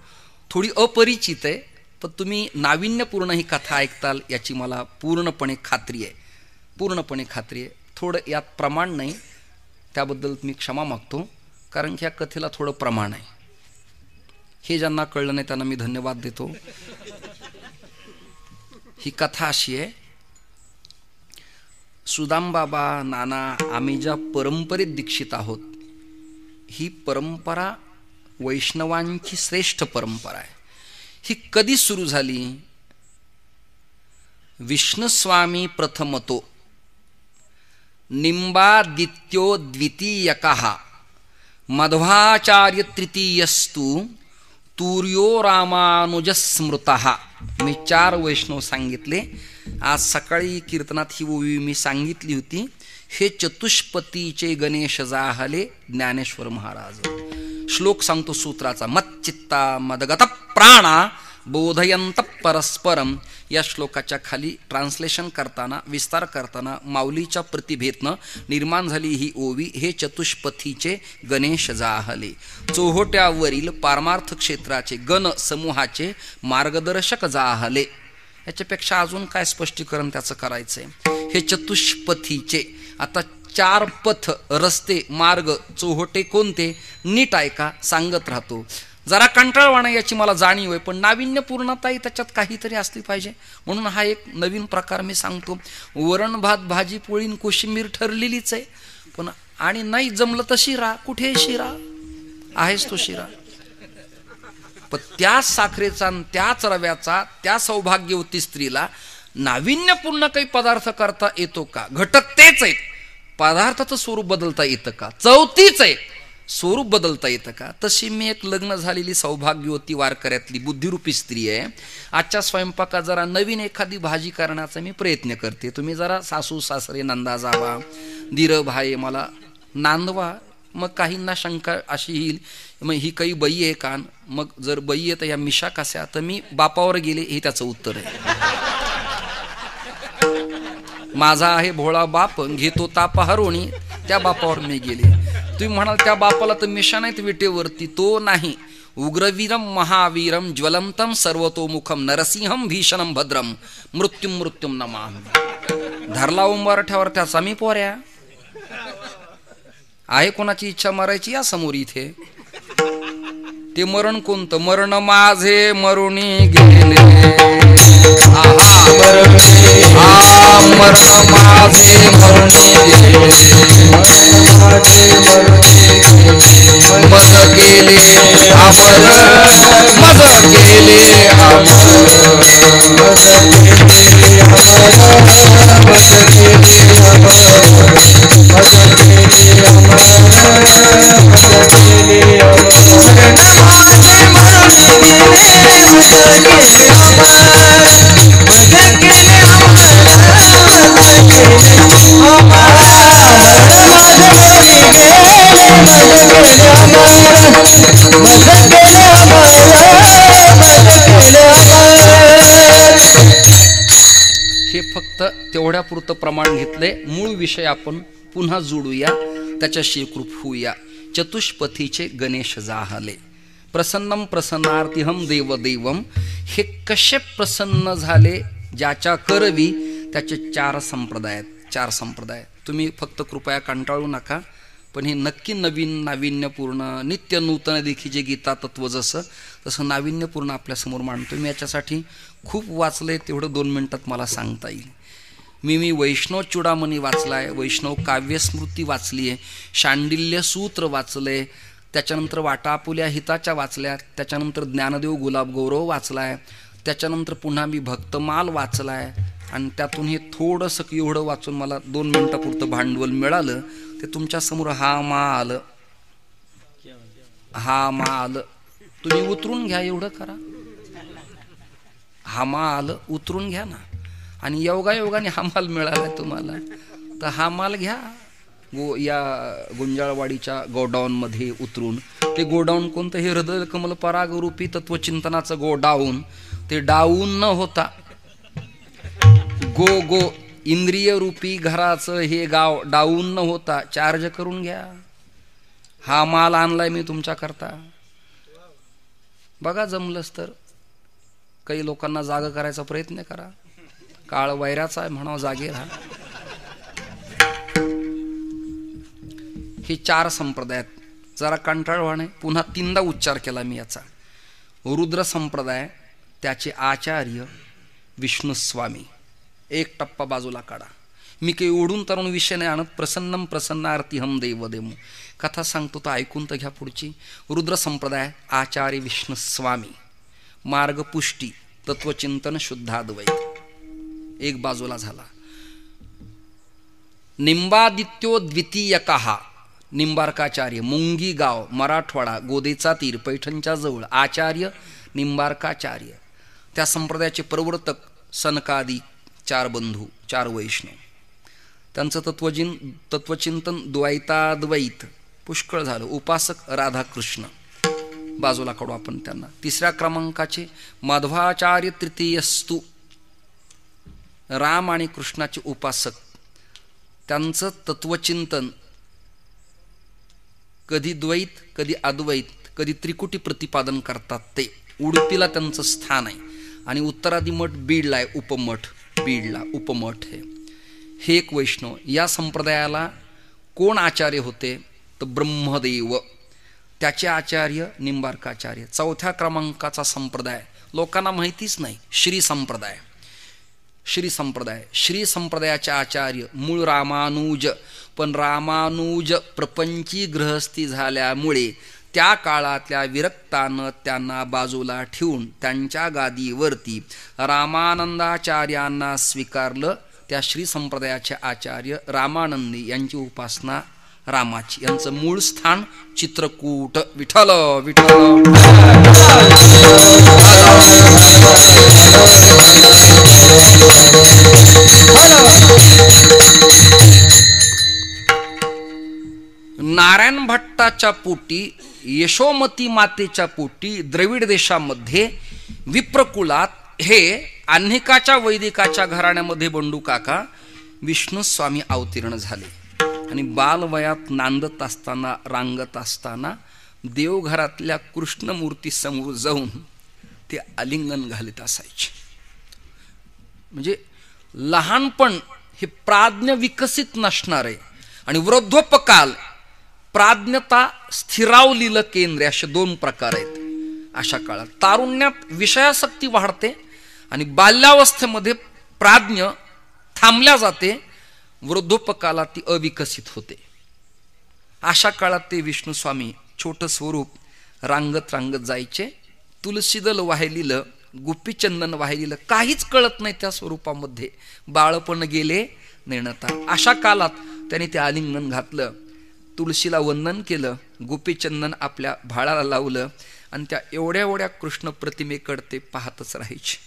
थोडी अपरिचित आहे, पण तुम्ही नाविन्यपूर्ण ही कथा ऐकताल याची मला पूर्णपणे खात्री आहे. पूर्णपणे खात्री आहे. थोडं यात प्रमाण नाही, त्याबद्दल मी क्षमा मागतो, कारण की या कथेला थोडं प्रमाण आहे. हे ज्यांना कळलं नाही त्यांना मी धन्यवाद देतो. ही कथा अशी आहे, सुदामबाबा, नाना, आम्ही ज्या परंपरेत दीक्षित आहोत ही परंपरा वैष्णवांची श्रेष्ठ परंपरा आहे. ही कधी सुरू झाली? विष्णुस्वामी प्रथमतो, निंबादित्यो द्वितीयकः, मध्वाचार्य तृतीयस्तु, तूर्यो रामानुजस्मृतः. मी 4 वैष्णव सांगितले. आज सकाळी कीर्तनात ही ओवी मी सांगितली होती. हे चतुष्पतीचे गणेश जाहले ज्ञानेश्वर महाराज. श्लोक सांगतो सूत्राचा. मच्चित्ता मदगत प्राणा बोधयंत परस्परम. या श्लोकाच्या खाली ट्रान्सलेशन करताना, विस्तार करताना माऊलीच्या प्रतिभेतनं निर्माण झाली ही ओवी. हे चतुष्पथीचे गणेश जाहले, चोहोट्यावरील पारमार्थ क्षेत्राचे गण समूहाचे मार्गदर्शक जाहले. याच्यापेक्षा अजून काय स्पष्टीकरण त्याचं करायचंय? हे चतुष्पथीचे. आता 4 पथ, रस्ते, मार्ग, चोहोटे कोणते? नीट ऐका, सांगत राहतो. जरा कंटाळवाणा याची मला जाणीव आहे, पण नाविन्यपूर्णताही त्याच्यात काहीतरी असली पाहिजे, म्हणून हा एक नवीन प्रकार मी सांगतो. वरण भात भाजी पोळीन कोशिंबीर ठरलेलीच आहे, पण आणि नाही जमलं तर शिरा. कुठे शिरा आहेच तो शिरा. पण त्याच साखरेचा, त्याच रव्याचा, त्या सौभाग्यवती स्त्रीला नाविन्यपूर्ण काही पदार्थ करता येतो का? घटक तेच आहेत, पदार्थाचं स्वरूप बदलता येतं का? चौथीच आहे, स्वरूप बदलता येतं का? तशी मी एक लग्न झालेली सौभाग्यवती वारकऱ्यातली बुद्धिरूपी स्त्री आहे. आजच्या स्वयंपाकात जरा नवीन एखादी भाजी करण्याचा मी प्रयत्न करते. तुम्ही जरा सासू सासरे नंदा जावा, धीर भाई मला नांदवा. मग काहींना शंका अशी येईल, मग ही काही बाई आहे का? मग जर बाई आहे तर या मिशा कशा? तर मी बापावर गेले हे त्याचं उत्तर आहे. माझा आहे भोळा बाप, घेतो ताप हरोणी, त्या बापावर मी गेले. तुम्ही म्हणाल त्या बापाला तर मिशा नाहीत विटेवरती. तो नाही. उग्रवीरम महावीरम ज्वलंतम सर्वतोमुखम नरसिंहम भीषणम भद्रम मृत्युम मृत्युम नमामि. धरला उंबरठ्यावर त्याचा मी पोऱ्या. आहे कोणाची इच्छा मरायची? या समोर इथे. ते मरण कोणतं? मरण माझे मरुणी गेले. आहा मरण माझे मरुणी गेले. मज केले अमर मज केले हे फक्त तेवढ्यापुरतं प्रमाण घेतले. मूळ विषय आपण पुन्हा जोडूया, त्याच्याशी एकरूप होऊया. चतुष्पथीचे गणेश जाहले प्रसन्नम प्रसन्नार्तिहम देवदेवम. हे कसे प्रसन्न झाले? ज्याच्या करवी त्याचे चार संप्रदाय आहेत. चार संप्रदाय तुम्ही फक्त कृपया कंटाळू नका, पण हे नक्की नवीन नाविन्यपूर्ण नित्य नूतन देखी जे गीता तत्व जसं तसं नाविन्यपूर्ण आपल्यासमोर मांडतो. मी याच्यासाठी खूप वाचले, तेवढं 2 मिनिटात मला सांगता येईल. मी वैष्णव चूडामणी वाचला आहे, वैष्णव काव्यस्मृती वाचली आहे, शांडिल्य सूत्र वाचले, त्याच्यानंतर वाटापुल्या हिताच्या वाचल्या, त्याच्यानंतर ज्ञानदेव गुलाबगौरव वाचला आहे, त्याच्यानंतर पुन्हा मी भक्तमाल वाचला आहे. आणि त्यातून हे थोडंसं एवढं वाचून मला 2 मिनिटापुरतं भांडवल मिळालं. ते तुमच्यासमोर हा मा आलं, हा मा आलं, तुम्ही उतरून घ्या, एवढं करा. हा मा आलं, उतरून घ्या ना. आणि योगायोगाने हा माल मिळाला तुम्हाला, तर हा माल घ्या. या गुंजाळवाडीच्या गोडाऊनमध्ये उतरून. ते गोडाऊन कोणतं? हे हृदय कमल परागरूपी तत्वचिंतनाचं गोडाऊन. ते डाऊन न होता गो इंद्रिय रूपी घराचं हे गाव डाऊन न होता चार्ज करून घ्या. हा माल आणलाय मी तुमच्याकरता. बघा जमलंच तर काही लोकांना जाग करायचा प्रयत्न करा. काळ वैराचा आहे म्हणावं, जागे राहा. हे 4 संप्रदाय आहेत. जरा कंटाळवाणे पुन्हा 3दा उच्चार केला मी याचा. रुद्र संप्रदाय, त्याचे आचार्य विष्णुस्वामी. एक टप्पा बाजूला काढा. मी काही ओढून तरुण विषय नाही आणत. प्रसन्नम प्रसन्नार्तिहम देवदेम कथा सांगतो तर ऐकून तर घ्या पुढची. रुद्र संप्रदाय, आचार्य विष्णुस्वामी. मार्गपुष्टी, तत्वचिंतन, शुद्धाद्वैत एक बाजूला झाला. निंबादित्यो द्वितीयकहा, निंबार्काचार्य, मुंगी गाव, मराठवाडा, गोदेचा तीर, पैठणच्या जवळ. आचार्य निंबार्काचार्य. त्या संप्रदायाचे प्रवर्तक सनकादी 4 बंधू, 4 वैष्णव. त्यांचं तत्वचिंतन द्वैताद्वैत पुष्कळ झालं. उपासक राधाकृष्ण, बाजूला काढू आपण त्यांना. 3ऱ्या क्रमांकाचे माधवाचार्य तृतीयस्तु, राम आणि कृष्णाचे उपासक. त्यांचं तत्वचिंतन कधी द्वैत, कधी अद्वैत, कधी त्रिकुटी प्रतिपादन करतात. ते उडुपीला त्यांचं स्थान आहे. आणि उत्तरादी मठ बीडला आहे, उपमठ. बीडला उपमठ आहे. हे एक वैष्णव. या संप्रदायाला कोण आचार्य होते? तर ब्रह्मदेव. त्याचे आचार्य निंबार्काचार्य. 4थ्या क्रमांकाचा संप्रदाय लोकांना माहितीच नाही, श्री संप्रदाय. श्री संप्रदाय, श्री संप्रदायाचे आचार्य मूळ रामानुज. पण रामानुज प्रपंची गृहस्थी झाल्यामुळे त्या काळातल्या विरक्तानं त्यांना बाजूला ठेवून त्यांच्या गादीवरती रामानंदाचार्यांना स्वीकारलं. त्या श्री संप्रदायाचे आचार्य रामानंदी यांची उपासना रामाची. यांचं मूळ स्थान चित्रकूट. विठ्ठल विठ्ठल. नारायण भट्टाच्या पोटी, यशोमती मातेच्या पोटी द्रविड देशामध्ये विप्रकुलात हे अन्निकाच्या वैदिकाच्या घराण्यामध्ये बंडू काका विष्णुस्वामी अवतीर्ण झाले. आणि बालवयात नांदत असताना, रांगत असताना देवघरातल्या कृष्णमूर्ती समोर जाऊन ते आलिंगन घालीत असायचे. म्हणजे लहानपण हे प्राज्ञ विकसित नसणारे आणि वृद्धोपकाल प्राज्ञता स्थिरावलेलं केंद्र, असे 2 प्रकार आहेत. अशा काळात तारुण्यात विषयासक्ती वाढते आणि बाल्यावस्थेमध्ये प्राज्ञ थांबल्या जाते. वृद्धोपकाला ती अविकसित होते. अशा काळात ते विष्णू स्वामी छोटं स्वरूप रांगत रांगत जायचे. तुलसीदल वाहिलेलं, गोपीचंदन वाहिलेलं काहीच कळत नाही त्या स्वरूपामध्ये. बाळपण गेले नेणता. अशा काळात त्याने ते आलिंगन घातलं, तुळशीला वंदन केलं, गोपीचंदन आपल्या भाळाला लावलं आणि त्या एवढ्या एवढ्या कृष्ण प्रतिमेकडे ते पाहतच राहायचे.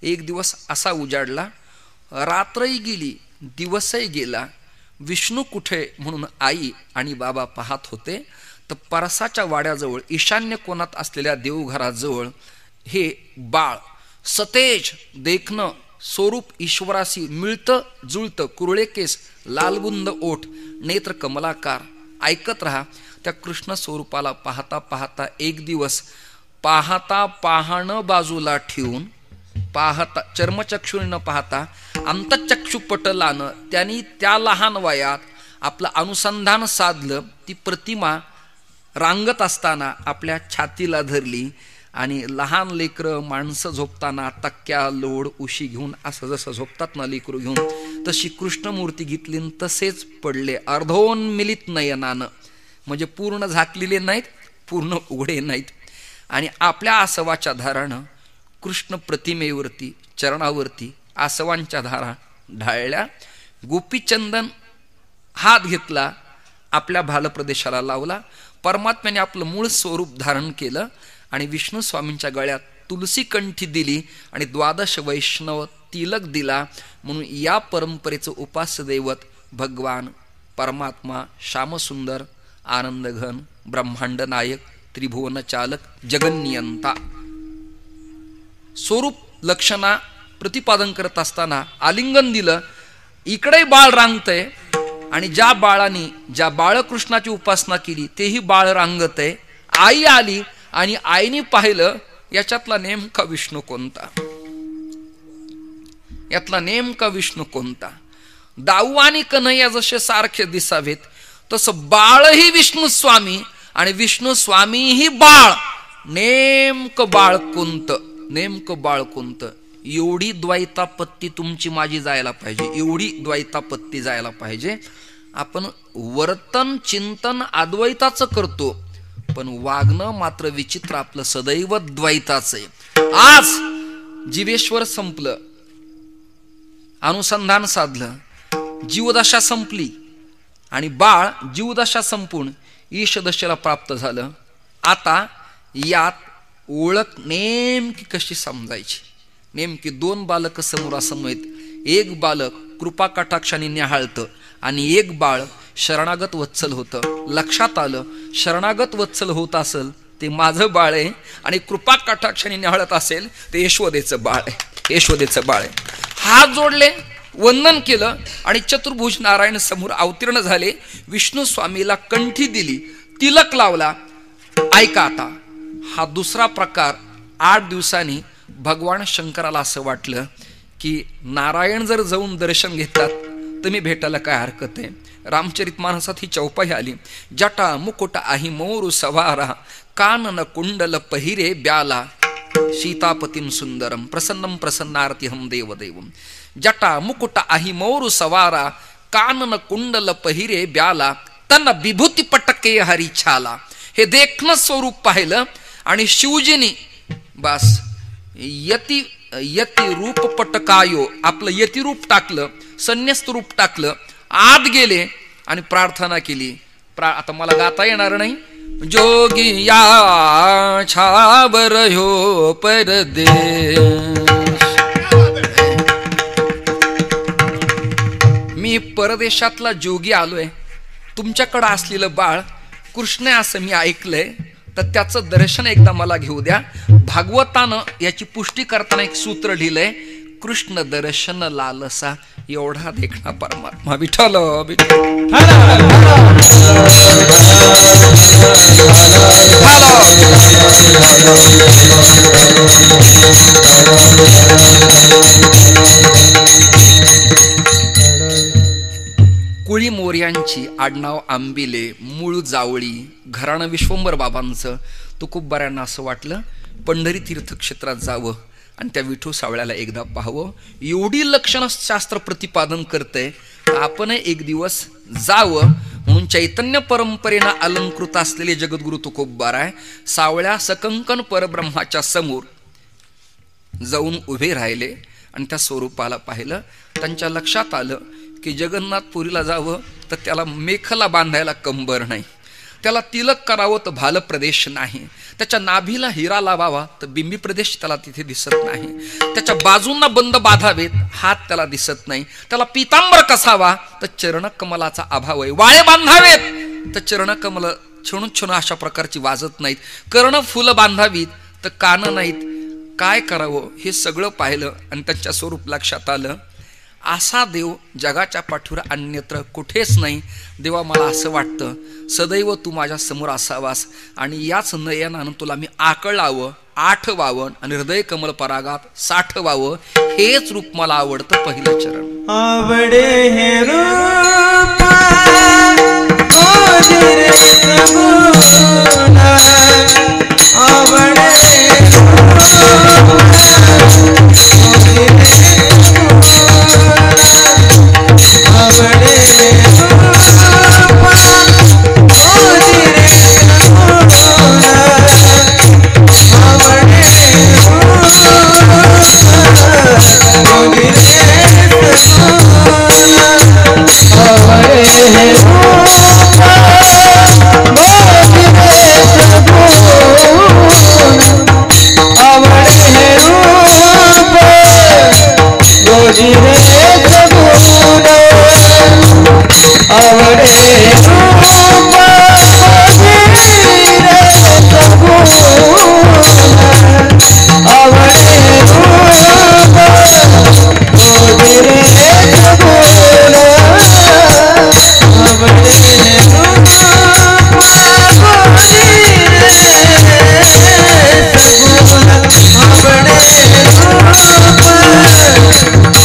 एक दिवस असा उजाडला, रात्रही गेली, दिवसही गेला. विष्णू कुठे म्हणून आई आणि बाबा पाहत होते. तर परसाच्या वाड्याजवळ ईशान्य कोणात असलेल्या देवघराजवळ हे बाळ सतेज देखणं स्वरूप ईश्वराशी मिळतं जुळतं, कुरळे केस, लालबुंद ओठ, नेत्र कमलाकार. ऐकत रहा. त्या कृष्ण स्वरूपाला पाहता पाहता एक दिवस पाहता पाहणं बाजूला ठेवून, पाहता चर्मचक्षुने न पाहता अंतचक्षुपटलानं त्यांनी त्या लहान वयात आपलं अनुसंधान साधलं. ती प्रतिमा रांगत असताना आपल्या छातीला धरली आणि लहान लेकरं माणसं झोपताना तक्क्या लोड उशी घेऊन असं जसं झोपतात ना लेकरू घेऊन, तशी कृष्णमूर्ती घेतली तसेच पडले अर्धोन्मिलित नयनानं. म्हणजे पूर्ण झाकलेले नाहीत, पूर्ण उघडे नाहीत. आणि आपल्या आसवाच्या धारानं कृष्ण प्रतिमेवरती, चरणावरती आसवांच्या धारा ढाळल्या. गोपीचंदन हात घेतला, आपल्या भालप्रदेशाला लावला. परमात्म्याने आपलं मूळ स्वरूप धारण केलं आणि विष्णू स्वामींच्या गळ्यात तुलसी कंठी दिली आणि द्वादश वैष्णव तिलक दिला. म्हणून या परंपरेचं उपास्य दैवत भगवान परमात्मा श्यामसुंदर, आनंदघन, ब्रह्मांड नायक, त्रिभुवन चालक, जगन्नियंता स्वरूप लक्षणा प्रतिपादन करत असताना आलिंगन दिलं. इकडे बाळ रांगतय आणि ज्या बाळाने ज्या बाळकृष्णाची उपासना केली तेही बाळ रांगत आहे. आई आली आणि आईने पाहिलं याच्यातला नेमका विष्णू कोणता, यातला नेमका विष्णू कोणता. दाऊ आणि कन्हैया जसे सारखे दिसावेत तसं बाळही विष्णू स्वामी आणि विष्णू स्वामीही बाळ. नेमकं बाळ कोणतं, नेमकं बाळ कोणतं. एवढी द्वैतापत्ती तुमची माझी जायला पाहिजे, एवढी द्वैतापत्ती जायला पाहिजे. आपण वर्तन चिंतन अद्वैताचं करतो पण वागणं मात्र विचित्र आपलं सदैव द्वैताचं आहे. आज जीवेश्वर संपलं, अनुसंधान साधलं, जीवदशा संपली आणि बाळ जीवदशा संपून ईशदशेला प्राप्त झालं. आता यात ओळख नेमकी कशी समजायची. नेमकी दोन बालक समोरासमोर आहेत. एक बालक कृपा कटाक्षाने न्याहाळतं आणि एक बाळ शरणागत वत्सल होतं. लक्षात आलं शरणागत वत्सल होत असेल ते माझं बाळ आहे आणि कृपा कटाक्षाने न्याहाळत असेल ते यशोदेचं बाळ आहे, यशोदेचं बाळ आहे. हात जोडले, वंदन केलं आणि चतुर्भुज नारायण समोर अवतीर्ण झाले. विष्णू स्वामीला कंठी दिली, तिलक लावला. ऐका आता हा दुसरा प्रकार. 8 दिवसांनी भगवान शंकराला असं वाटलं की नारायण जर जाऊन दर्शन घेतात तर मी भेटायला काय हरकत आहे. रामचरित मानसात ही चौपाई आली. जटा मुकुट आही मोरू सवारा, कानन कुंडल पहिरे ब्याला, सीतापतीं सुंदरम प्रसन्नम प्रसन्नार्तिहम देवदेवम. जटा मुकुट आही मोरू सवारा, कानन कुंडल पहिरे ब्याला, तन विभूती पटके हरी छाला. हे देखणं स्वरूप पाहिलं आणि शिवजीनी बस यती रूप पटकायो आपलं यती रूप टाकलं, संन्यस्त रूप टाकलं, आत गेले आणि प्रार्थना केली. आता मला गाता येणार नाही. जोगी या छाबर हो परदेश, मी परदेशातला जोगी आलोय. तुमच्याकडं असलेलं बाळ कृष्ण असं मी ऐकलंय, तर त्याचं दर्शन एकदा मला घेऊ द्या. भागवतानं याची पुष्टी करताना एक सूत्र लिहिलंय, कृष्ण दर्शन लालसा एवढा देखणा परमात्मा. विठ्ठल कुळी मोर्यांची, आडनाव आंबिले, मूळ जावळी, घराणं विश्वंभर बाबांचं. तुकोबाऱ्यांना असं वाटलं पंढरी तीर्थक्षेत्रात जावं आणि त्या विठू सावळ्याला एकदा पाहावं, एवढी लक्षणं शास्त्र प्रतिपादन करतंय, तर आपण एक दिवस जावं. म्हणून चैतन्य परंपरेनं अलंकृत असलेले जगद्गुरु तुकोबाराय सावळ्या सकंकन परब्रह्माच्या समोर जाऊन उभे राहिले आणि त्या स्वरूपाला पाहिलं. त्यांच्या लक्षात आलं की जगन्नाथपुरीला जावं तर त्याला मेखला बांधायला कंबर नाही, त्याला तिलक करावं तर भाल प्रदेश नाही, त्याच्या नाभीला हिरा लावावा तर बिंबी प्रदेश त्याला तिथे दिसत नाही, त्याच्या बाजूंना बंद बांधावेत हात त्याला दिसत नाही, त्याला पितांबर कसावा तर चरणकमलाचा अभाव आहे, वाळे बांधावेत तर चरणकमल छणू छणू अशा प्रकारची वाजत नाहीत, कर्ण फुलं बांधावीत तर कान नाहीत. काय करावं हे सगळं पाहिलं आणि त्यांच्या स्वरूप लक्षात आलं, असा देव जगाच्या पाठीवर अन्यत्र कुठेच नाही. देवा मला असं वाटतं सदैव तू माझ्या समोर असावास आणि याच नयनानं तुला मी आकळावं, आठवावं आणि हृदय कमल परागात साठवावं. हेच रूप मला आवडतं. पहिलं चरण आवडे हे रूप ओझरे सगुण, आवडे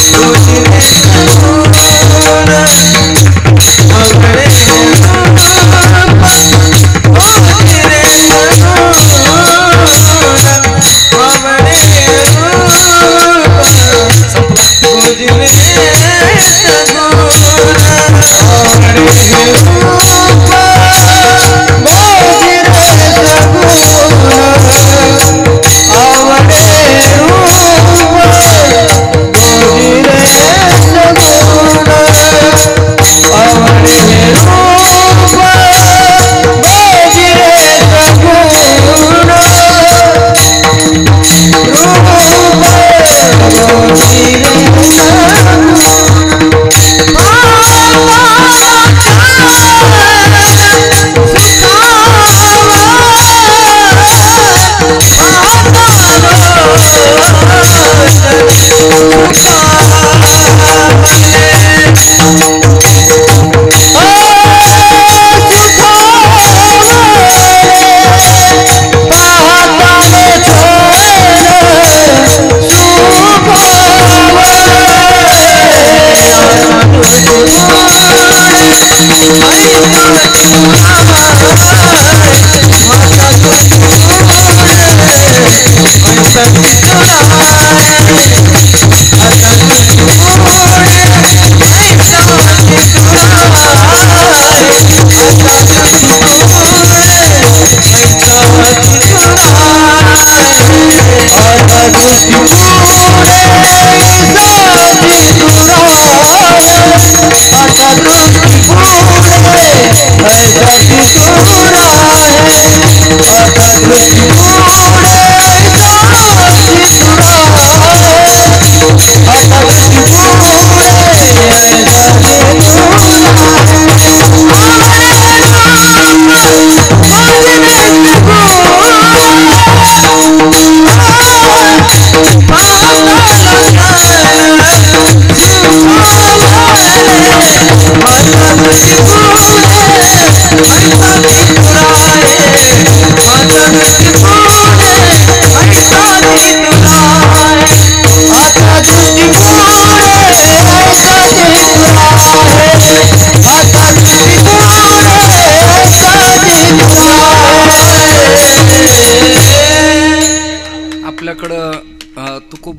Oh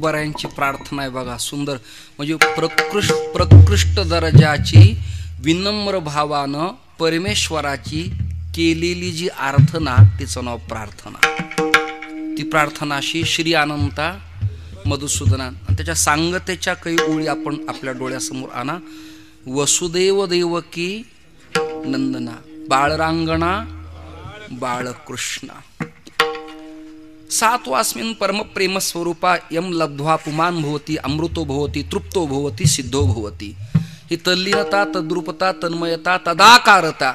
तुकोबारायांची प्रार्थना आहे बघा, सुंदर. म्हणजे प्रकृष्ट दर्जाची विनम्र भावानं परमेश्वराची केलेली जी आराधना तिचं नाव प्रार्थना. ती प्रार्थना अशी श्री अनंता मधुसूदना. त्याच्या सांगतेच्या काही ओळी आपण आपल्या डोळ्यासमोर आणा. वसुदेव देवकी नंदना बाळरांगणा बाळकृष्णा सात्वास्मिन् परम प्रेम स्वरूपा यम लब्ध्वा पुमान भवती अमृतो भवती तृप्तो भवती सिद्धो भवती. ही तल्लीनता तद्रूपता तन्मयता तदाकारता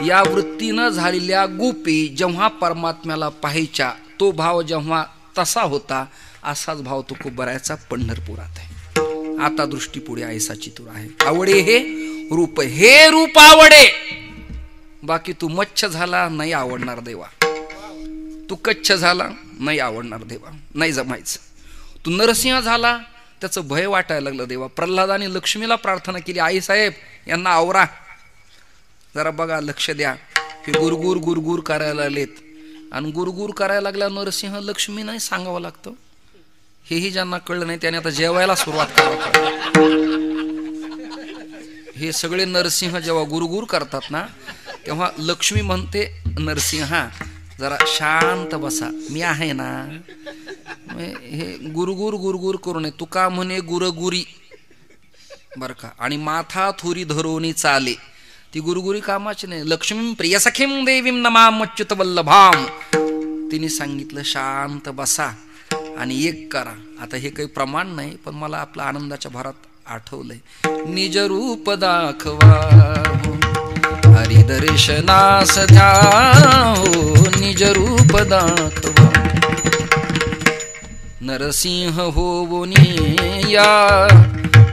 या वृत्तीनं झालेल्या गोपी जेव्हा परमात्म्याला पाहायच्या, तो भाव जेव्हा तसा होता असाच भाव तुकोबारायाचा पंढरपुरात आहे. आता दृष्टी पुढे ऐसाची तुर आहे. आवडे हे रूप, हे रूप आवडे. बाकी तू मच्छ झाला नाही आवडणार देवा, तू कच्छ झाला नाही आवडणार देवा, नाही जमायचं. तू नरसिंह झाला त्याचं भय वाटायला लागलं देवा. प्रल्हादाने लक्ष्मीला प्रार्थना केली, आई साहेब यांना आवरा जरा बघा, लक्ष द्या, हे गुरगुर गुरगुर करायला लागलेत. आणि गुरगुर करायला लागल्या नरसिंह लक्ष्मी नाही सांगावं लागतं. हेही ज्यांना कळलं नाही त्याने आता जेवायला सुरुवात करावं. हे सगळे नरसिंह जेव्हा गुरगुर करतात ना तेव्हा लक्ष्मी म्हणते नरसिंहा जरा शांत बसा, मी आहे ना. हे गुरगुर गुरगुर करू नये. तुका म्हणे गुरगुरी बर का. आणि माथा थोरी धरोनी चाले, ती गुरगुरी कामाची नाही. लक्ष्मी प्रिय सखीम देवीम नमाम अच्युत वल्लभाम. तिने सांगितलं शांत बसा आणि एक करा. आता हे काही प्रमाण नाही पण मला आपल्या आनंदाच्या भरात आठवलंय. निज रूप दाखवा हरि दर्शनास द्या, निज रूप दाखवा नरसिंह होवोनी या.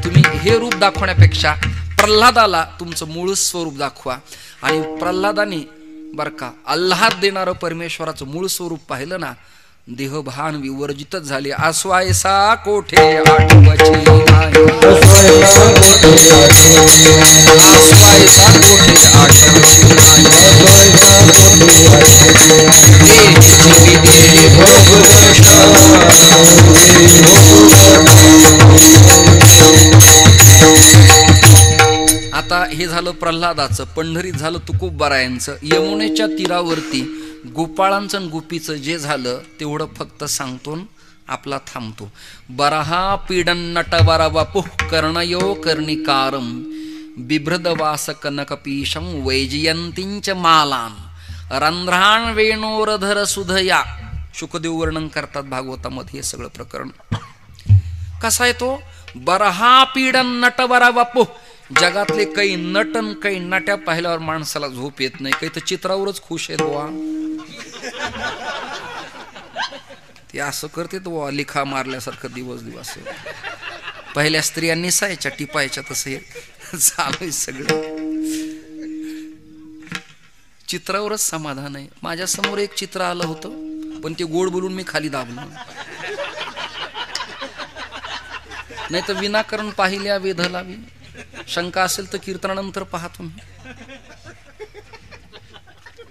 तुम्ही हे रूप दाखवण्यापेक्षा प्रल्हादाला तुमचं मूळ स्वरूप दाखवा. आणि प्रल्हादाने बर का आल्हाद देणारं परमेश्वराचं मूळ स्वरूप पाहिलं ना, देहभान विवर्जितच झाले. आस्वायसा कोठे आठवची नाही, आस्वायसा कोठे आठवची आता हे झालं प्रल्हादाचं. पंढरीत झालं तुकोबारायांचं. यमुनेच्या तीरावरती गोपाळांचं आणि गोपीचं जे झालं तेवढं फक्त सांगतो आपला थांबतो. बरहा पीडन नटवरा बापुः कर्णयो कर्णिकारम बिभ्रदवास कनकपीशम वैजयंतींच मालान रंध्राण वेणोरधर सुधया. शुकदेव वर्णन करतात भागवतामध्ये हे सगळं प्रकरण. कसा आहे तो? बरहा पीडन नटवरा बापुः. जगातले काही नटन काही नट्या पाहिल्यावर माणसाला झोप येत नाही. काही तर चित्रावरच खुश आहेत बुवा. ते असं करते बुवा लिखा मारल्यासारखं दिवस दिवस. पहिल्या स्त्रिया निसायच्या टिपायच्या तसं हे चालू सगळं. चित्रावरच समाधान आहे. माझ्या समोर एक चित्र आलं होतं पण ते गोड बोलून मी खाली दाबलो. नाही तर विनाकारण पाहिल्या वेध लावी. शंका असेल तर कीर्तनानंतर पहा तुम्ही.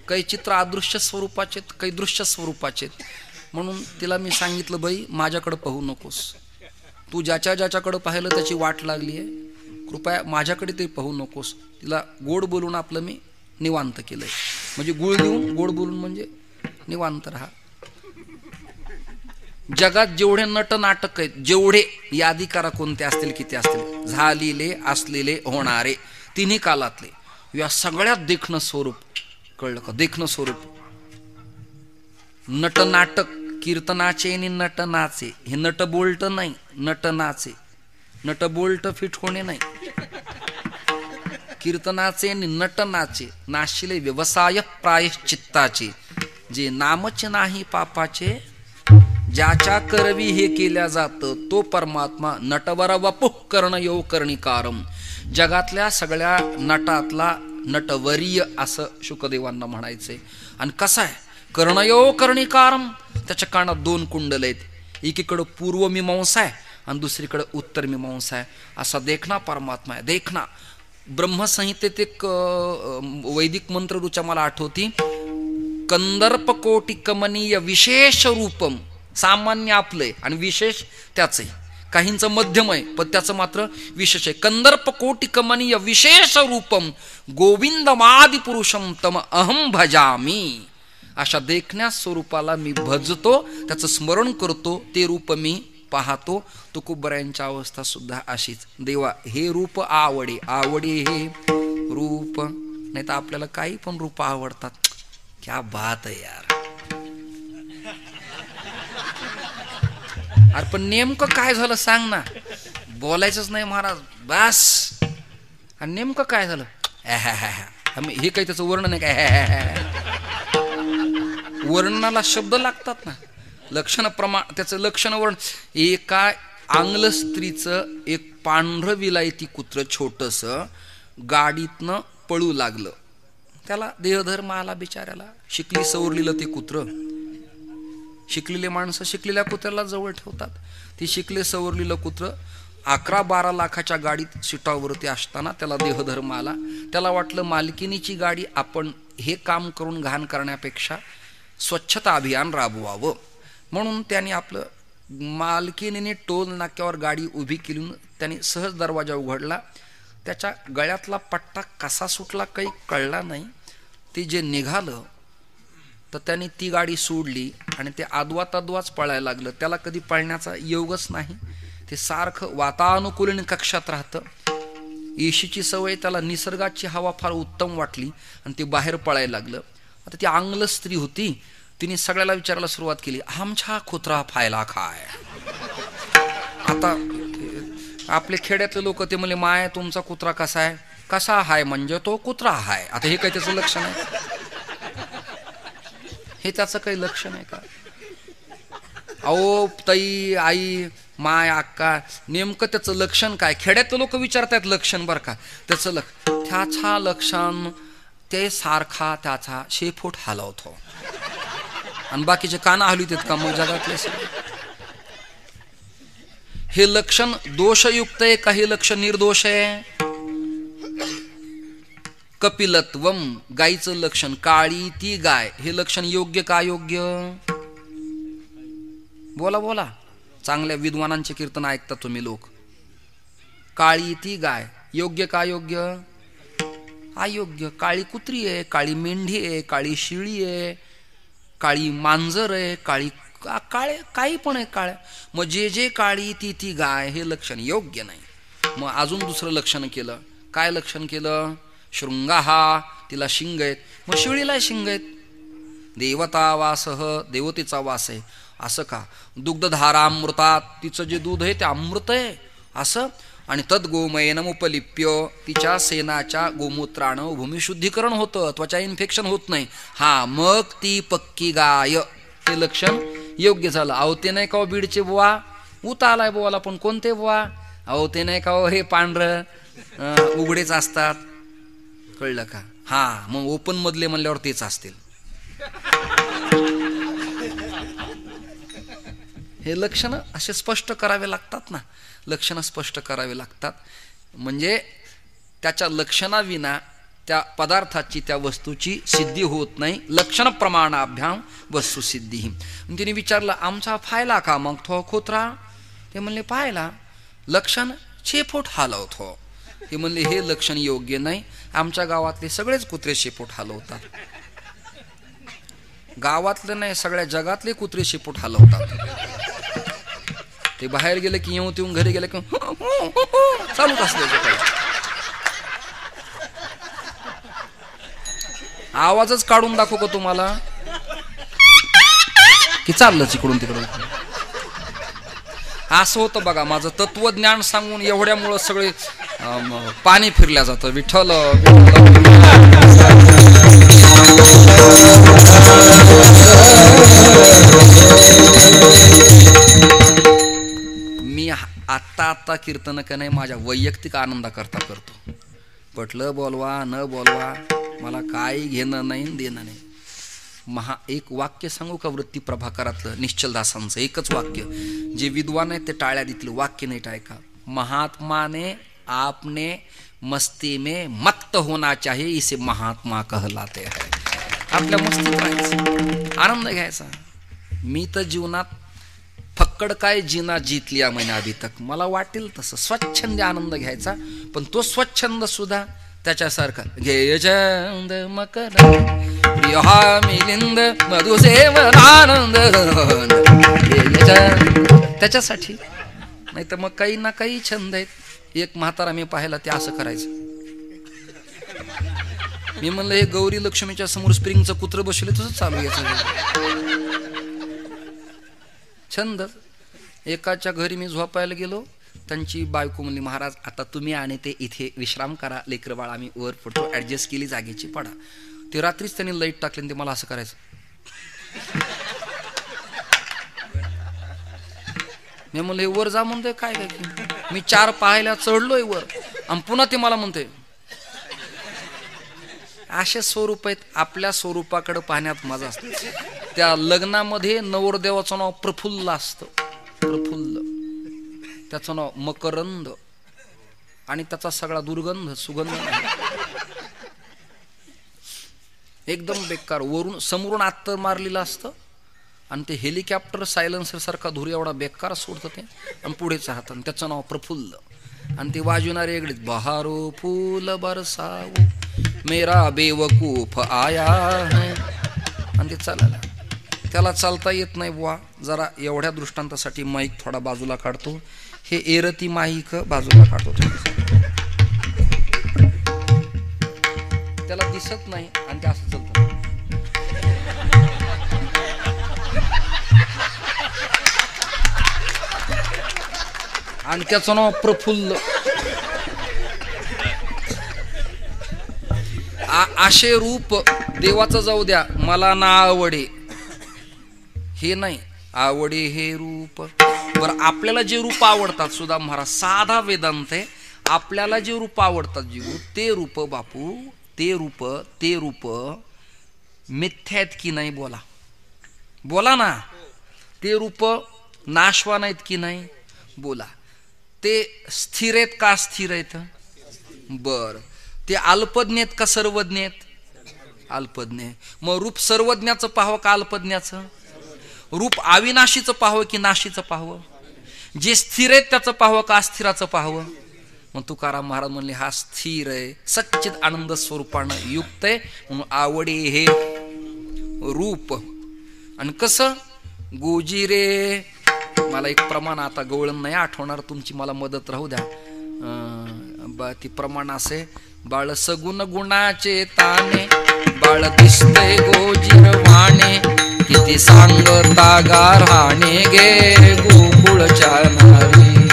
काही चित्र अदृश्य स्वरूपाचे काही दृश्य स्वरूपाचे. म्हणून तिला मी सांगितलं बाई माझ्याकडे पाहू नकोस, तू ज्याच्या ज्याच्याकडे पाहिलं त्याची वाट लागली आहे, कृपया माझ्याकडे ते पाहू नकोस. तिला गोड बोलून आपलं मी निवांत केलंय. म्हणजे गुळ देऊन गोड बोलून म्हणजे निवांत राहा. जगात जेवढे नट नाटक आहेत जेवढे यादी करा कोणते असतील किती असतील, झालेले असलेले होणारे तिन्ही कालातले, या सगळ्यात देखणं स्वरूप कळलं का? देखणं स्वरूप नट नाटक कीर्तनाचे आणि नट नाचे. हे नट बोल्ट नाही, नट नाचे. नट बोल्ट फिट होणे नाही. कीर्तनाचे आणि नट नाचे नाशिले व्यवसाय प्रायश्चित्ताचे. जे नामच नाही पापाचे ज्याच्या करवी हे केल्या जातं तो परमात्मा नटवरा वपुः कर्णयो कर्णिकारम. जगातल्या सगळ्या नटातला नटवर्य असं शुकदेवांना म्हणायचंय. आणि कसा आहे? कर्णयो कर्णिकारम. त्याच्या कानात दोन कुंडल आहेत. एकीकडं पूर्व मीमांसा आहे आणि दुसरीकडे उत्तर मीमांसा आहे. असा देखना परमात्मा आहे. देखना ब्रह्मसंहितेत एक वैदिक मंत्र रुचा मला आठवती. कंदर्प कोटी कमनीय विशेष रूपम सामान्य आपलंय आणि विशेष त्याचं आहे. काहींचं मध्यम आहे पण त्याचं मात्र विशेष आहे. कंदर्प कोटी कमनीय विशेष रूपम गोविंदमादि पुरुषम तम अहम भजामी. अशा देखण्या स्वरूपाला मी भजतो, त्याचं स्मरण करतो, ते रूप मी पाहतो. तुकोबरायांच्या अवस्था सुद्धा अशीच. देवा हे रूप आवडे, आवडे हे रूप. नाही तर आपल्याला काही पण रूप आवडतात. क्या बात आहे यार. अरे पण नेमकं काय झालं सांग ना. बोलायचंच नाही महाराज बस. आणि नेमकं काय झालं हे काही त्याचं वर्णन आहे काय. वर्णनाला शब्द लागतात ना. लक्षण प्रमाण त्याचं लक्षण वर्ण. एका आंग्ल स्त्रीचं एक पांढरं विलायती कुत्र छोटस गाडीतनं पळू लागलं. त्याला देहधर्म आला बिचाऱ्याला. शिकली सवरलेलं ते कुत्र. शिकलेले माणसं शिकलेल्या कुत्र्याला जवळ ठेवतात. ती शिकले सवरलेलं कुत्र 11-12 लाखाच्या गाडीत सीटावरती असताना त्याला देहधर्म आला. त्याला वाटलं मालकिनीची गाडी, आपण हे काम करून घाण करण्यापेक्षा स्वच्छता अभियान राबवावं. म्हणून त्याने आपलं मालकिनीने टोल नाक्यावर गाडी उभी केली. त्याने सहज दरवाजा उघडला. त्याच्या गळ्यातला पट्टा कसा सुटला काही कळला नाही. ते जे निघालं तर त्याने ती गाडी सोडली आणि ते आदवा तद्वाच पळायला लागलं. त्याला कधी पळण्याचा योगच नाही. ते सारखं वातानुकूलन कक्षात राहतं. येशीची सवय, त्याला निसर्गाची हवा फार उत्तम वाटली आणि ते बाहेर पळायला लागलं. आता ती आंग्ल स्त्री होती. तिने सगळ्याला विचारायला सुरुवात केली, आमचा कुत्रा फायला काय. आता आपले खेड्यातले लोक ते म्हणले, माय तुमचा कुत्रा कसा आहे. कसा हाय म्हणजे तो कुत्रा हाय. आता हे काय त्याचं लक्षण आहे. हे त्याचं काही लक्षण आहे का. अहो ताई आई माय अक्का नेमकं त्याचं लक्षण काय. खेड्यातले लोक विचारतात लक्षण बरं का. त्याचं त्याचा लक्षण ते सारखा त्याचा शेपूट हलवतो आणि बाकीचे काना हलवितात का मग जगातले. हे लक्षण दोषयुक्त आहे का हे लक्षण निर्दोष आहे. कपिलत्वम गायीचं लक्षण, काळी ती गाय, हे लक्षण योग्य का योग्य. बोला बोला. चांगल्या विद्वानांचे कीर्तन ऐकता तुम्ही लोक. काळी ती गाय योग्य का योग्य. अयोग्य. काळी कुत्री आहे, काळी मेंढी आहे, काळी शिळी आहे, काळी मांजर आहे, काळी काळे काही पण आहे काळ्या. मग जे जे काळी ती गाय हे लक्षण योग्य नाही. मग अजून दुसरं लक्षण केलं. काय लक्षण केलं. शृंगाहा तिला शिंग आहेत, मग शिळीला शिंग आहेत. देवता वासह देवतेचा वास आहे असं का. दुग्धधारामृतात तिचं जे दूध आहे ते अमृत आहे असं. आणि तद गोमयनमुपलिप्य तिच्या सेनाच्या गोमूत्रानं भूमिशुद्धीकरण होतं, त्वचा इन्फेक्शन होत नाही. हा मग ती पक्की गाय. ते लक्षण योग्य झालं. अहो ते नाही का बीडचे बुवा. उता आलाय बुवाला पण कोणते बुवा. अहो ते नाही का हे पांढरं उघडेच असतात. कळलं का. हा मग ओपन मधले म्हणल्यावर तेच असतील. हे लक्षण असे स्पष्ट करावे लागतात ना. लक्षणं स्पष्ट करावे लागतात म्हणजे त्याच्या लक्षणाविना त्या पदार्थाची त्या वस्तूची सिद्धी होत नाही. लक्षण प्रमाणाभ्याम वस्तू सिद्धी. तिने विचारलं आमचा फायला का मग तो कुत्रा. ते म्हणले पाहिला. लक्षण शेपूट हलवतो. ते म्हणले हे लक्षण योग्य नाही. आमच्या गावातले सगळेच कुत्रे शेपूट हलवतात. गावातले नाही सगळ्या जगातले कुत्रे शेपूट हलवतात. ते बाहेर गेले की येऊन येऊन घरी गेले की चालूच असले. आवाजच काढून दाखवू का तुम्हाला की चाललंच इकडून तिकडून. असं होतं बघा. माझं तत्वज्ञान सांगून एवढ्यामुळं सगळे पाणी फिरल्या जातं. विठ्ठल मी आत्ता कीर्तन का नाही माझ्या वैयक्तिक आनंदाकरता करतो. पटलं बोलवा न बोलवा मला काही घेणं नाही देणं नाही. एक वाक्य सांगू का वृत्ती प्रभाकरातलं निश्चलदासांचं एकच वाक्य. जे विद्वान आहेत ते टाळ्या देतील. वाक्य नाही ऐका. महात्मा ने आपने मस्ती में मत्त होना चाहिए इसे महात्मा कहलाते हैं. आपल्या मस्तीत राहायचं, आनंद घ्यायचा. मी तर जीवनात पक्कड काय जिना जीत लिया मैंने अभी तक. मला वाटेल तसं स्वच्छंद आनंद घ्यायचा, पण तो स्वच्छंद सुद्धा त्याच्यासारखा घे चंद मकर प्रिया मिलिंद मधुसेवनानंद त्याच्यासाठी. नाही तर मग काही ना काही छंद आहेत. एक म्हातारा मी पाहिला ते असं करायचं. मी म्हणलं हे गौरी लक्ष्मीच्या समोर स्प्रिंगचं कुत्र बसले तुझं चालू यायचं छंद. एकाच्या घरी मी झोपायला गेलो, त्यांची बायको म्हणली महाराज आता तुम्ही आणि ते इथे विश्राम करा, लेकर बाळ आम्ही वर पडतो, ऍडजस्ट केली जागेची पडा. ते रात्रीच त्यांनी लाईट टाकली, ते मला असं करायचं. मी म्हणलं हे वर जा म्हणतोय काय काय. मी 4 पाहायला चढलोय वर आणि पुन्हा ते मला म्हणतोय. असे स्वरूप आहेत. आपल्या स्वरूपाकडे पाहण्यात मजा असते. त्या लग्नामध्ये नवरदेवाचं नाव प्रफुल्ल असतं, प्रफुल्ल. त्याचं नाव मकरंद आणि त्याचा सगळा दुर्गंध सुगंध एकदम बेकार. वरून समोरून आत्तर मारलेलं असतं आणि ते हेलिकॉप्टर सायलेन्सर सारखा धूर एवढा बेकार सोडतं ते, आणि पुढेच राहत. त्याचं नाव प्रफुल्ल आणि ते वाजवणारे वेगळेच. बहारो फूल बरसावो मेरा बेवकूफ आया है. आणि ते चालायला त्याला चालता येत नाही बुवा. जरा एवढ्या दृष्टांतासाठी माईक थोडा बाजूला काढतो. हे एरती माईक बाजूला काढतो. त्याला दिसत नाही आणि ते असं चालतं. आणि त्याचं नाव प्रफुल्ल. आशे रूप देवाचं जाऊ द्या, मला ना आवडे हे नाही, आवडे हे रूप. बरं आपल्याला जे रूप आवडतात सुद्धा महाराज साधा वेदांत आहे. आपल्याला जे रूप आवडतात जीव ते रूप बापू, ते रूप मिथ्या आहेत की नाही बोला, बोला ना. ते रूप नाशवान आहेत की नाही बोला. ते स्थिर आहेत का स्थिर आहेत. बर ते अल्पज्ञ आहेत का सर्वज्ञ आहेत. अल्पज्ञ. मग रूप सर्वज्ञाचं पाहावं का अल्पज्ञाचं. रूप अविनाशीचं पाहावं की नाशीचं पाहावं. जे स्थिर आहेत त्याचं पाहावं का अस्थिराचं पाहावं. मग तुकाराम महाराज म्हणले हा स्थिर आहे, सच्चित आनंद स्वरूपानं युक्त आहे, म्हणून आवडे हे रूप. आणि कसं गोजिरे. मला एक प्रमाण आता गवळण नाही आठवणार, तुमची मला मदत राहू द्या. ती प्रमाण असे. बाळ सगुण गुणाचे ताने बाळ दिसते गोजिरवाणे किती सांगता गारहाणे गे गोकुळच्या नारी.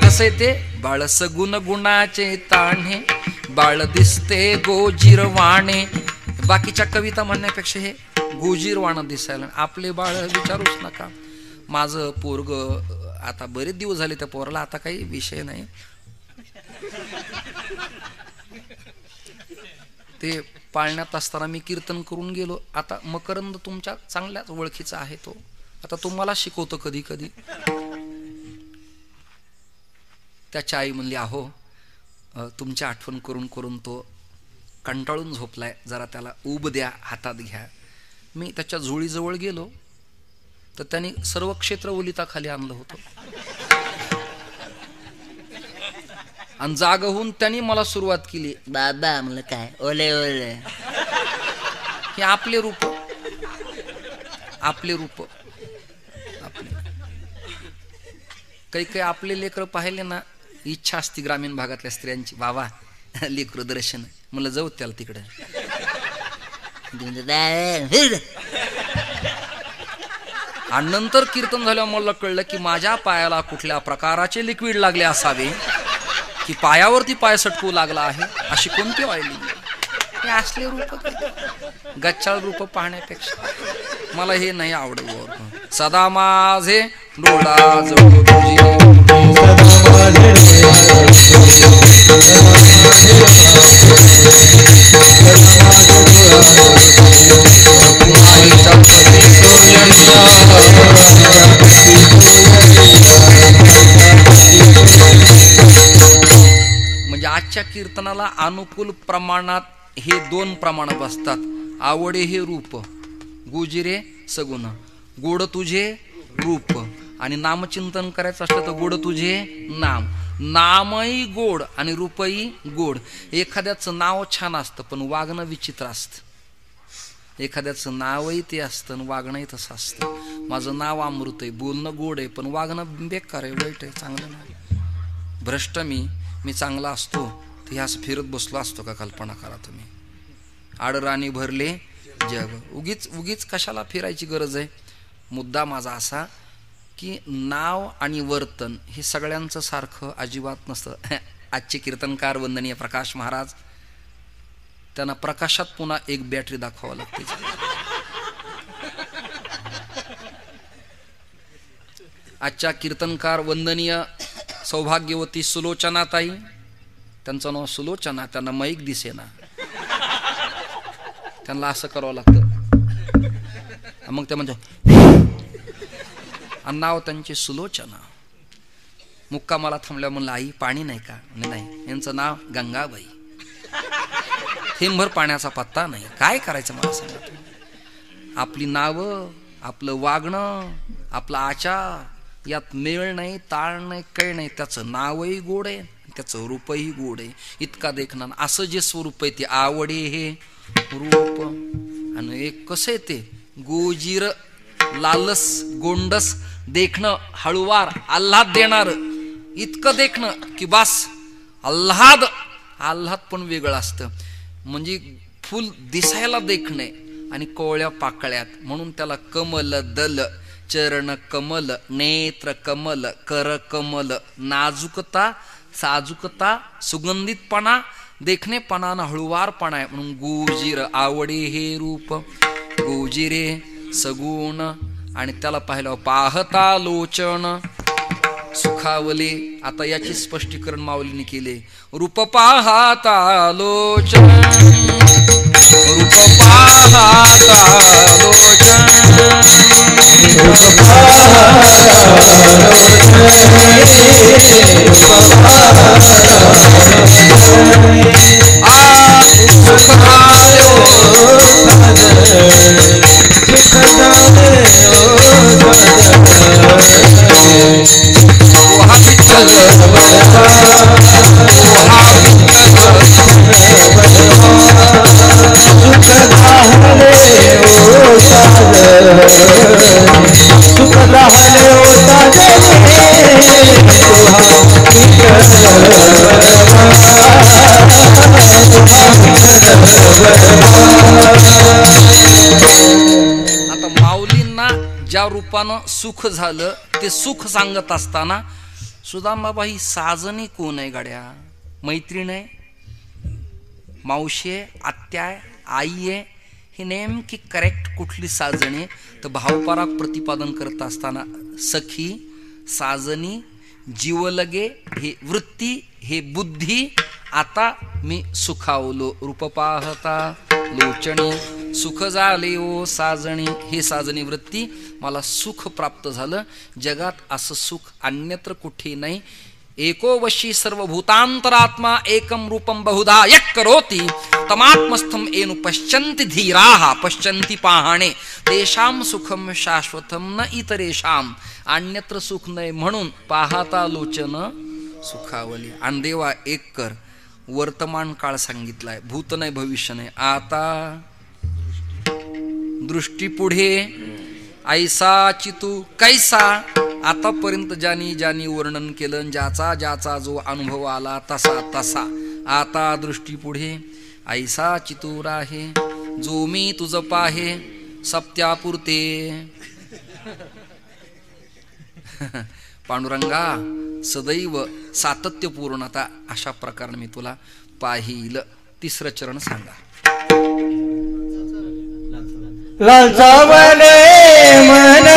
कसं ते बाळ सगुण गुणाचे ताणे बाळ दिसते गोजिरवाणे. बाकीच्या कविता म्हणण्यापेक्षा हे गोजिरवाणं दिसायला. आपले बाळ विचारूच नका. माझं पोरग आता बरेच दिवस झाले त्या पोराला, आता काही विषय नाही. ते पाळण्यात असताना मी कीर्तन करून गेलो. आता मकरंद तुमच्या चांगल्याच ओळखीचा आहे तो. आता तुम्हाला शिकवतो कधी कधी. त्याची आई म्हणली अहो तुमची आठवण करून करून तो कंटाळून झोपलाय, जरा त्याला ऊब द्या, हातात घ्या. मी त्याच्या झोळीजवळ गेलो तर त्यांनी सर्व क्षेत्र ओलिताखाली आणलं होतं. आणि जाग होऊन त्यांनी मला सुरुवात केली. बाबा म्हणलं काय ओले ओले. हे आपले रूप, आपले रूप. आपले काही काही आपले लेकरं पाहिले ना, इच्छा असती ग्रामीण भागातल्या स्त्रियांची, बाबा लेकरं दर्शन. मला जाऊ त्याला तिकडे. आणि नंतर कीर्तन झाल्यावर मला कळलं की माझ्या पायाला कुठल्या प्रकाराचे लिक्विड लागले असावे की पायावरती पाय सटकू लागला आहे. अशी कोणती वाहिली. हे असले रूप, गच्चाळ रूप पाहण्यापेक्षा मला हे नाही आवडत. सदा माझे डोळा जळू तुझी म्हणजे आजच्या कीर्तनाला अनुकूल प्रमाणात हे 2 प्रमाण बसतात. आवडे हे रूप, गुजिरे सगुण. गोड तुझे रूप आणि नामचिंतन करायचं असलं तर गोड तुझे नाम. नामही गोड आणि रूपही गोड. एखाद्याचं नाव छान असतं पण वागणं विचित्र असतं. एखाद्याचं नावही ते असतं आणि वागणंही तसं असतं. माझं नाव अमृत आहे, बोलणं गोड आहे पण वागणं बेकार आहे, वाईट आहे, चांगलं नाही. भ्रष्ट मी चांगला असतो ते असं फिरत बसलो असतो का? कल्पना करा तुम्ही. आडराणी भरले जग. उगीच कशाला फिरायची गरज आहे. मुद्दा माझा असा की नाव आणि वर्तन हे सगळ्यांचं सारखं अजिबात नसतं. आजचे कीर्तनकार वंदनीय प्रकाश महाराज, त्यांना प्रकाशात पुन्हा एक बॅटरी दाखवावं लागते. आजच्या कीर्तनकार वंदनीय सौभाग्यवती सुलोचनाताई, त्यांचं नाव सुलोचना, त्यांना माईक दिसेना, त्यांना असं करावं लागतं. मग ते म्हणजे नाव त्यांचे सुलोचना. मुक्कामाला थांबल्या म्हणलं आई पाणी नाही का? नाही. यांचं नाव गंगाबाई. थेंबभर पाण्याचा पत्ता नाही. काय करायचं मला सांगा. आपली नावं, आपलं वागणं, आपला आचार यात मेळ नाही, ताळ नाही, काही नाही. त्याचं नावही गोड आहे, त्याचं रूपही गोड आहे. इतका देखणं असं जे स्वरूप आहे ते आवडे हे रूप. आणि एक कसं आहे ते गोजीर, लालस, गोंडस देखणं, हळुवार, आल्हाद देणार. इतकं देखणं की बास. आल्हाद पण वेगळं असतं. म्हणजे फुल दिसायला देखणे आणि कोवळ्या पाकळ्यात, म्हणून त्याला कमल दल, चरण कमल, नेत्र कमल, कर कमल. नाजूकता, साजूकता, सुगंधितपणा, देखणेपणा ना हळुवारपणा आहे. म्हणून गोजीर आवडे हे रूप. गोजिरे सगुण. आणि त्याला पाहिलं पाहता लोचन सुखावले. आता याचे स्पष्टीकरण माऊलीने केले. रूप पाहता लोचन, रूप पाहता लोचन, आता माऊलींना ज्या रूपानं सुख झालं ते सुख सांगत असताना सुदामाबा ही साजणी कोण आहे गाड्या? मैत्रीण आहे, मावशी आहे, आत्या आहे, आई आहे? ही नेमकी करेक्ट कुठली साजणी? तर भावपराग प्रतिपादन करत असताना सखी, साजनी, जीवलगे हे वृत्ती, हे बुद्धी. आता मी सुखावलो. रूप पाहता लोचणी, सुख झाले ओ साजणी. हे साजणी वृत्ती, मला सुख प्राप्त झालं. जगात असं सुख अन्यत्र कुठे नाही. एको वशी सर्वभूतांतरात्मा एकम रूपम बहुधा यक करोति तमात्मस्थम एनु पश्यन्ति धीराः. पश्यन्ति पाहणे तेषाम सुखम शाश्वतम न इतरेषाम. अन्यत्र सुख नाही म्हणून पाहता लोचन सुखावली. आणि देवा एक कर, वर्तमान काळ सांगितलाय, भूत नाही भविष्य नाही. आता दृष्टी पुढे ऐसा चितू कैसा. आतापर्यंत ज्यानी ज्यानी वर्णन केलं, ज्याचा ज्याचा जो अनुभव आला तसा तसा. आता दृष्टी पुढे ऐसा चितूर आहे, जो मी तुझ पाहे सप्त्यापुरते. पांडुरंगा सदैव सातत्यपूर्णता अशा प्रकारे मी तुला पाहिलं. तिसरं चरण सांगा. लाजावले मन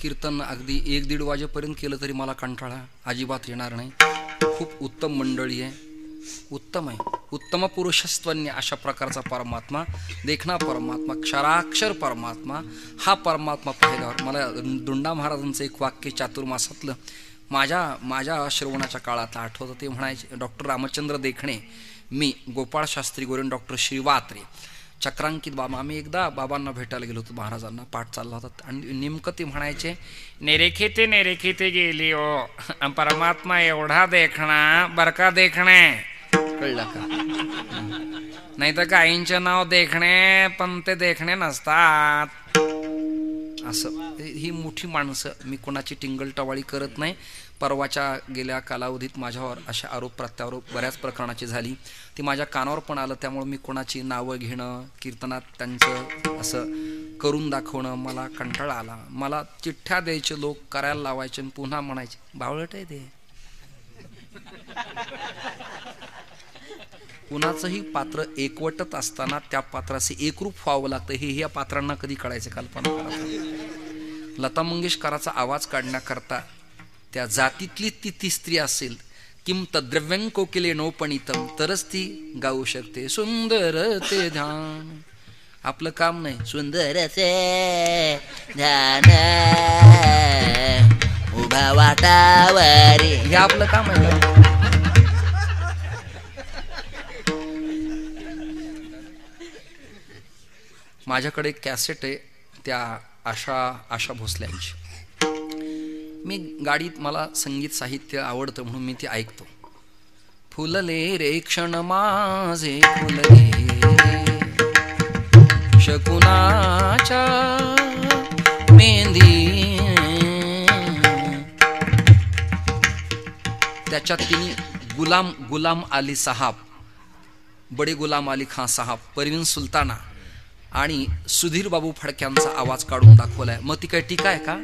कीर्तन अगदी 1-1.5 वाजेपर्यंत केलं तरी मला कंटाळा अजिबात येणार नाही. खूप उत्तम मंडळी आहे, उत्तम आहे. उत्तम पुरुषस्त्वन्य अशा प्रकारचा परमात्मा, देखणा परमात्मा, क्षराक्षर परमात्मा, हा परमात्मा पाहिल्यावर मला दुंडा महाराजांचं एक वाक्य चातुर्मासातलं माझ्या श्रवणाच्या काळात आठवतं. ते म्हणायचे, डॉक्टर रामचंद्र देखणे, मी गोपाळ शास्त्री गोरे, डॉक्टर श्रीवात्रे, चक्रांकित बाबा, आम्ही एकदा बाबांना भेटायला गेलो होतो, महाराजांना पाठ चालला होता. आणि नेमकं ते म्हणायचे, नेरेखिते गेली ओ परमात्मा एवढा देखणा बरका देखणे, कळलं का? नाही तर गायींचे नाव देखणे पण ते देखणे नसतात. असं ही मोठी माणसं. मी कोणाची टिंगलटवाळी करत नाही. परवाच्या गेल्या कालावधीत माझ्यावर अशा आरोप प्रत्यारोप बऱ्याच प्रकरणाची झाली. ती माझ्या कानावर पण आलं. त्यामुळे मी कोणाची नावं घेणं, कीर्तनात त्यांचं असं करून दाखवणं मला कंटाळा आला. मला चिठ्ठ्या द्यायचे, लोक करायला लावायचे आणि पुन्हा म्हणायचे बावळट आहे ते. कुणाचंही पात्र एकवटत असताना त्या पात्राचे एकरूप व्हावं लागतं, हे ह्या पात्रांना कधी कळायचं? कल्पना करा. लता मंगेशकराचा आवाज काढण्याकरता त्या जातीतली ती स्त्री असेल, किम तद्रव्यं कोकिले नोपणितम, तरच ती गाऊ शकते सुंदर ते ध्यान. आपलं काम नाही सुंदर ते ध्यान उभा वाटावरी, हे आपलं काम आहे. माझ्याकडे एक कॅसेट आहे त्या आशा भोसल्यांची. मी गाडीत, मला संगीत साहित्य आवडतं म्हणून मी ते ऐकतो. फुलले रे क्षण माझे फुलले शकुनाच्या मेंदी, त्याच्यात तिने गुलाम अली साहब, बडे गुलाम अली खान साहब, परवीन सुलताना आणि सुधीर बाबू फडक्यांचा आवाज काढून दाखवलाय. मग ती काय टीका आहे का?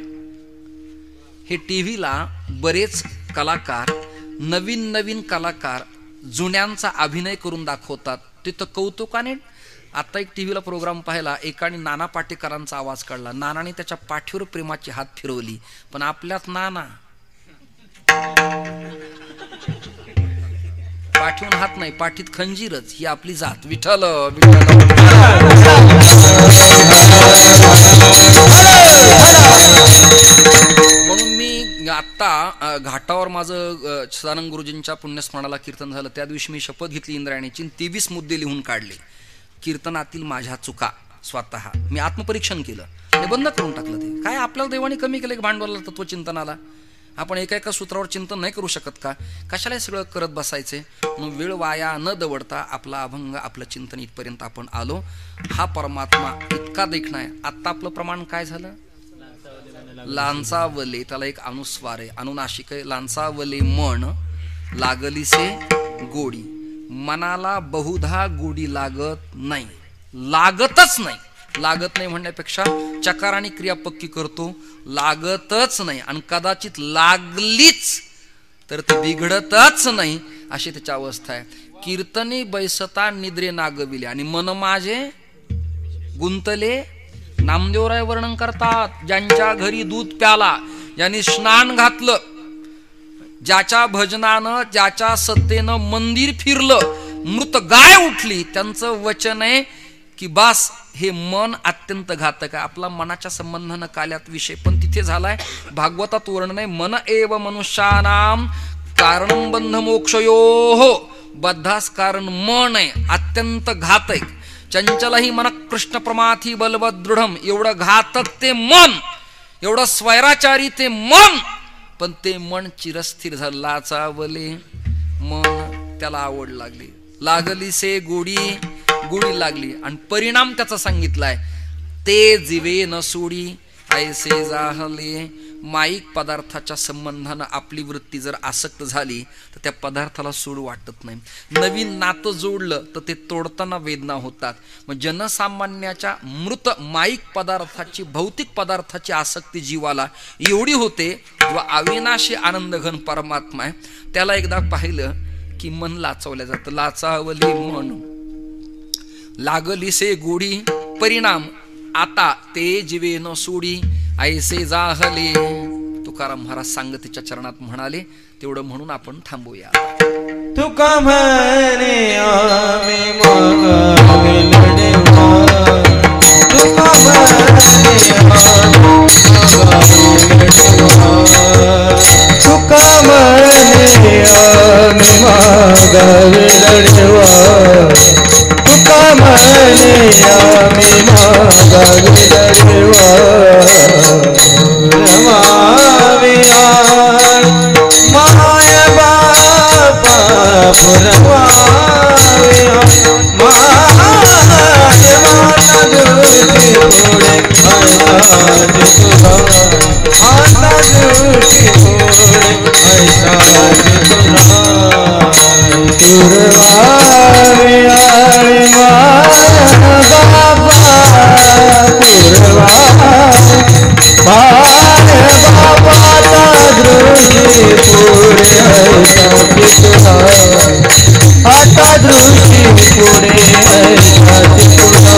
हे टीव्हीला बरेच कलाकार, नवीन कलाकार जुन्यांचा अभिनय करून दाखवतात, ते तर कौतुकाने. आता एक टीव्हीला प्रोग्राम पाहिला, एकाने नाना पाटेकरांचा आवाज काढला. नानाने त्याच्या पाठीवर प्रेमाची हात फिरवली, पण आपल्यात नाना पाठीवून हात नाही, पाठीत खंजीरच, ही आपली जात. विठ्ठल म्हणून मी आत्ता घाटावर माझं सदानंद गुरुजींच्या पुण्यस्मरणाला कीर्तन झालं, त्या दिवशी मी शपथ घेतली इंद्रायणीची. 23 मुद्दे लिहून काढले कीर्तनातील माझ्या चुका. स्वतः मी आत्मपरीक्षण केलं, ते बंद करून टाकलं. ते काय आपल्याला देवाने कमी केलं भांडवल तत्वचिंतनाला? आपण एका सूत्रावर चिंतन नाही करू शकत का? कशाला सगळं करत बसायचे? म्हणून वेळ वाया न दवडता आपला अभंग, आपलं चिंतन इथपर्यंत आपण आलो. हा परमात्मा इतका देखणा आहे. आत्ता आपलं प्रमाण काय झालं? लांचावले, त्याला एक अनुस्वार आहे, अनुनाशिक आहे. लांचावले मन लागलीसे गोडी, मनाला बहुधा गोडी लागत नाही, लागतच नाही. लागत नाही म्हणण्यापेक्षा चकार आणि क्रिया पक्की करतो, लागतच नाही. आणि कदाचित लागलीच तर ती बिघडतच नाही, अशी त्याची अवस्था आहे. कीर्तनी बैसता निद्रे नागविले आणि मन माझे गुंतले. नामदेवराय वर्णन करतात, ज्यांच्या घरी दूध प्याला, ज्यांनी स्नान घातलं, ज्याच्या भजनानं ज्याच्या सत्तेनं मंदिर फिरलं, मृत गाय उठली, त्यांचं वचन आहे की बास हे मन अत्यंत घातक आहे. आपला मनाच्या संबंधानं काल्यात विषय पण तिथे झालाय. भागवतात वर्णन आहे, मन एव मनुष्यानाम कारणं बंध मोक्षयोः. बद्धास कारण मन आहे, अत्यंत घातक. चंचलही मन कृष्ण प्रमाथी बलवत दृढम. एवढं घातक ते मन, एवढं स्वैराचारी ते मन, पण ते मन चिरस्थिर झालं. लाचावले मन, त्याला आवड लागली, लागली से गोडी, गोडी लागली. आणि परिणाम त्याचा सांगितलाय, ते जीवे न सोडी ऐसे जाहले. माईक पदार्थाच्या संबंधानं आपली वृत्ती जर आसक्त झाली तर त्या पदार्थाला सोडू वाटत नाही. नवीन नातं जोडलं तर ते तोडताना वेदना होतात. मग जनसामान्याच्या मृत माईक पदार्थाची, भौतिक पदार्थाची आसक्ती जीवाला एवढी होते, जो अविनाशी आनंद घन परमात्मा आहे त्याला एकदा पाहिलं की मन लाचवलं जातं. लाचावली मन, लागली से गोडी, परिणाम आता ते जीवे न सोडी ऐसे जाहले. तुकाराम महाराज सांगतीच्या चरणात म्हणाले. तेवढं म्हणून आपण थांबूया. तुका म्हणे आम्ही मागावे लढवा, तुका म्हणे तुका म्हणे आम्ही मागावे लढवा, तुका म्हणे आम्ही मागावे लढवा. रमावे माय बापा पुरवावे, माय माता दुटी थोडे ऐसाज तुला, आता दुटी थोडे ऐसाज तुला. पुरवावे आळे माय बाबा पुरवावे, माय बाबाचा दृष्टी पुढे ऐसाज तुला, आता दृष्टी पुढे ऐसाज तुला.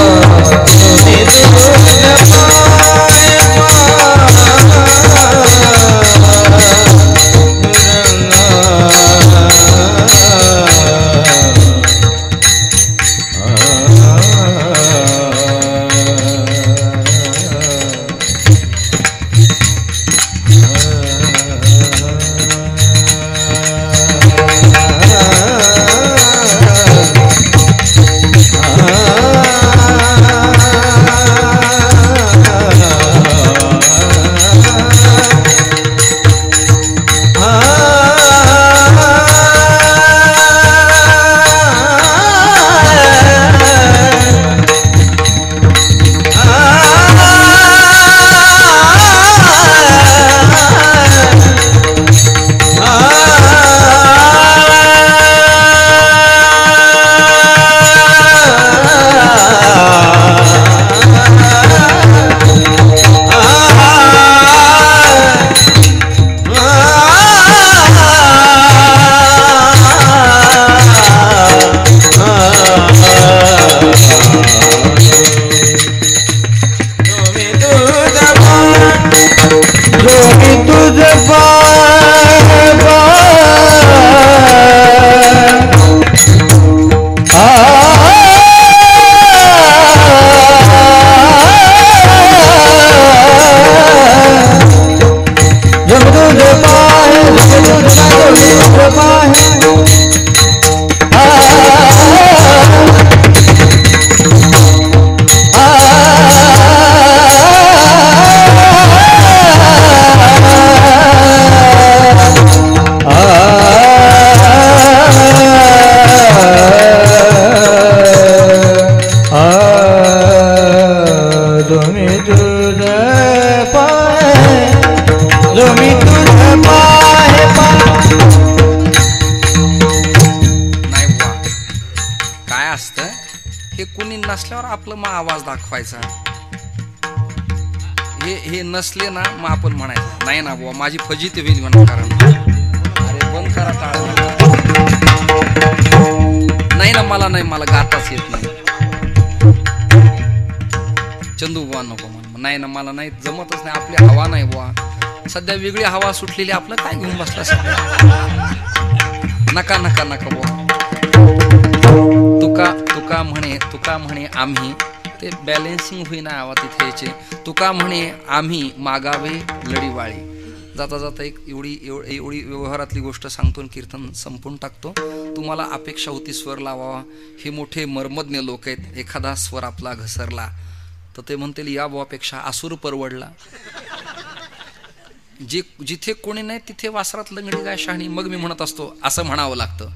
हे नसले ना मग आपण म्हणायचं नाही ना बुवा माझी फजिती होईल म्हणा. कारण अरे बंद करा टाळ, नाही ना मला नाही, मला गाताच येत नाही. चंदू बुवा नको म्हण. नाही ना, मला नाही जमतच नाही, आपली हवा नाही बुवा, सध्या वेगळी हवा सुटलेली, आपलं काय घेऊन बसला सध्या. नका नका नका बुवा. तुका म्हणे आम्ही, ते बॅलेन्सिंग होईना आवा तिथे यायचे. तुका म्हणे आम्ही मागावे लढीवाळी. जाता जाता एक एवढी व्यवहारातली गोष्ट सांगतो आणि कीर्तन संपून टाकतो. तुम्हाला अपेक्षा होती स्वर लावावा, हे मोठे मर्मज्ञ लोक आहेत, एखादा स्वर आपला घसरला तर ते म्हणतील या बुवापेक्षा आसूर परवडला. जिथे कोणी नाही तिथे वासरात लंगडी गाय शहाणी. मग मी म्हणत असतो असं म्हणावं लागतं.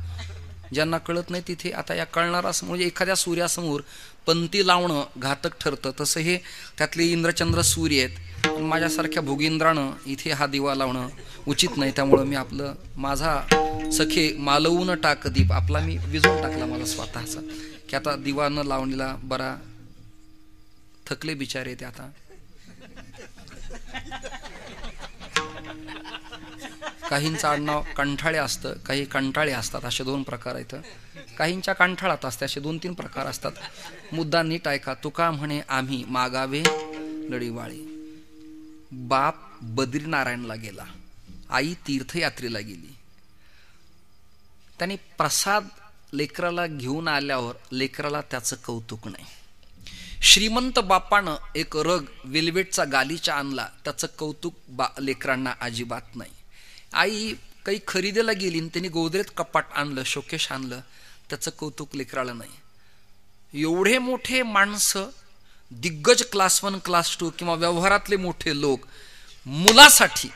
ज्यांना कळत नाही तिथे, आता या कळणारा म्हणजे एखाद्या सूर्यासमोर पंती लावणं घातक ठरतं, तसं हे त्यातले इंद्रचंद्र सूर्य आहेत, माझ्यासारख्या भोगींद्रानं इथे हा दिवा लावणं उचित नाही. त्यामुळं मी आपलं माझा सखे मालवून टाक दीप आपला मी विझवून टाकला माझा स्वतःचा, की आता दिवा न लावणीला बरा थकले बिचारे ते. आता काहींचं आडनाव कंठाळे असतं, काही कंटाळे असतात, असे 2 प्रकार आहेत. काहींच्या कंठाळात असते, असे 2-3 प्रकार असतात. मुद्दा नीट ऐका. तुका म्हणे आम्ही मागावे लढीवाळी. बाप बद्रीनारायणला गेला, आई तीर्थयात्रेला गेली. त्याने प्रसाद लेकराला घेऊन आल्यावर लेकराला त्याचं कौतुक नाही. श्रीमंत बापानं एक रग वेल्वेटचा गालीचा आणला, त्याचं कौतुक लेकरांना अजिबात नाही. आई काही खरेदीला गेली आणि त्यांनी गोदरेज कपाट आणलं, शोकेश आणलं, त्याचं कौतुक लेकराला नाही. एवढे मोठे माणसं, दिग्गज क्लास 1 क्लास 2 किंवा व्यवहारातले मोठे लोक, मुलासाठी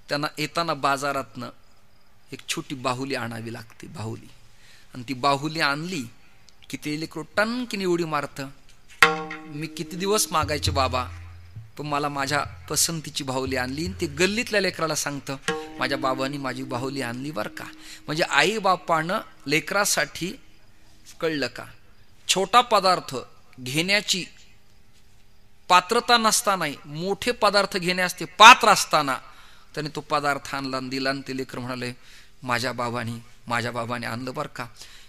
त्यांना येताना बाजारातनं एक छोटी बाहुली आणावी लागते, बाहुली. आणि ती बाहुली आणली की ते लेकरू टनकीने उडी मारतं. मी किती दिवस मागायचे बाबा, पण मला माझ्या पसंतीची बाहुली आणली. ते गल्लीतल्या लेकराला सांगतं माझ्या बाबांनी माझी बाहुली आणली बरं का. म्हणजे आई बापानं लेकरासाठी कळलं का, छोटा पदार्थ घेण्याची पात्रता नसतानाही मोठे पदार्थ घेण्यास ते पात्र असताना त्याने तो पदार्थ आणला आणि दिला. आणि ते लेकर म्हणाले माझ्या बाबाने आणलं बरं का.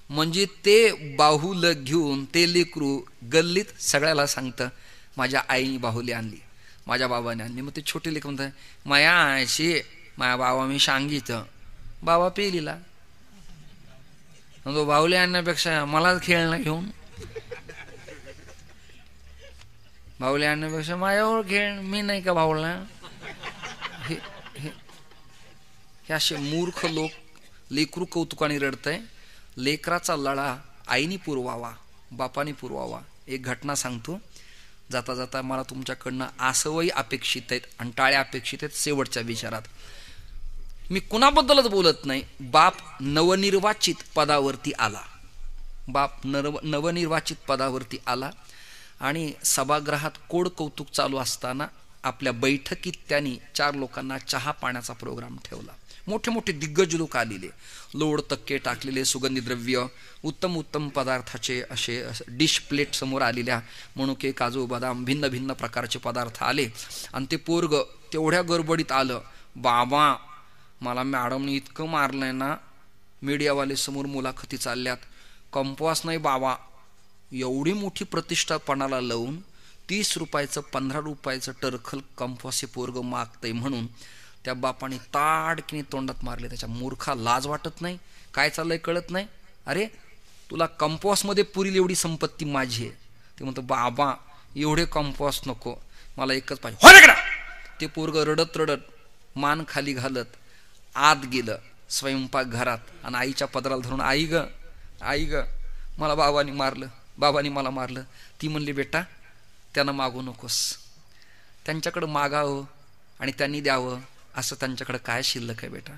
म्हणजे ते बाहुलं घेऊन ते लेकरू गल्लीत सगळ्याला सांगतं माझ्या आईने बाहुली आणली, माझ्या बाबाने आणली. मग ते छोटे लेकर म्हणतात माया आयशी माझ्या बाबा मी सांगितलं, बाबा पेलीला तो बाहुली आणण्यापेक्षा मलाच खेळणं घेऊन, बाहुली आणण्यापेक्षा माझ्यावर खेळ, मी नाही का बाहुला. हे असे मूर्ख लोक. लेकरू कौतुकाने रडतंय. लेकराचा लढा आईनी पुरवावा, बापानी पुरवावा. एक घटना सांगतो जाता जाता. मला तुमच्याकडनं आसवही अपेक्षित आहेत आणि टाळ्या अपेक्षित आहेत शेवटच्या विचारात. मी कुणाबद्दलच बोलत नाही. बाप नवनिर्वाचित पदावरती आला, बाप नवनिर्वाचित पदावरती आला आणि सभागृहात कोड कौतुक चालू असताना आपल्या बैठकीत त्यांनी 4 लोकांना चहा पाण्याचा प्रोग्राम ठेवला. मोठे मोठे दिग्गज लोक आलेले, लोड तक्के टाकलेले, सुगंधी द्रव्य, उत्तम उत्तम पदार्थाचे असे डिश प्लेट समोर आलेल्या, मनुके, काजू, बदाम, भिन्न भिन्न प्रकारचे पदार्थ आले. आणि ते पोरग तेवढ्या गडबडीत आलं, बाबा मला मॅडमने इतकं मारलंय ना, मीडियावाले समोर मुलाखती चालल्यात, कंपवास नाही बाबा. एवढी मोठी प्रतिष्ठापणाला लावून 30 रुपयाचं 15 रुपयाचं टरखल कंपवास हे पोरग मागतंय म्हणून त्या बापाने ताडकीने तोंडात मारले. त्याच्या मूर्खा लाज वाटत नाही, काय चाललंय कळत नाही. अरे तुला कंपॉसमध्ये पुरील एवढी संपत्ती माझी आहे. ते म्हणतो बाबा एवढे कंपॉस नको, मला एकच पाहिजे. हो ना. ते पोरग रडत रडत मान खाली घालत आत गेलं स्वयंपाक घरात आणि आईच्या पदराला धरून आई ग मला बाबांनी मारलं, बाबांनी मला मारलं. ती म्हणली बेटा त्यांना मागू नकोस, त्यांच्याकडं मागावं आणि त्यांनी द्यावं असं त्यांच्याकडे काय शिल्लक आहे बेटा,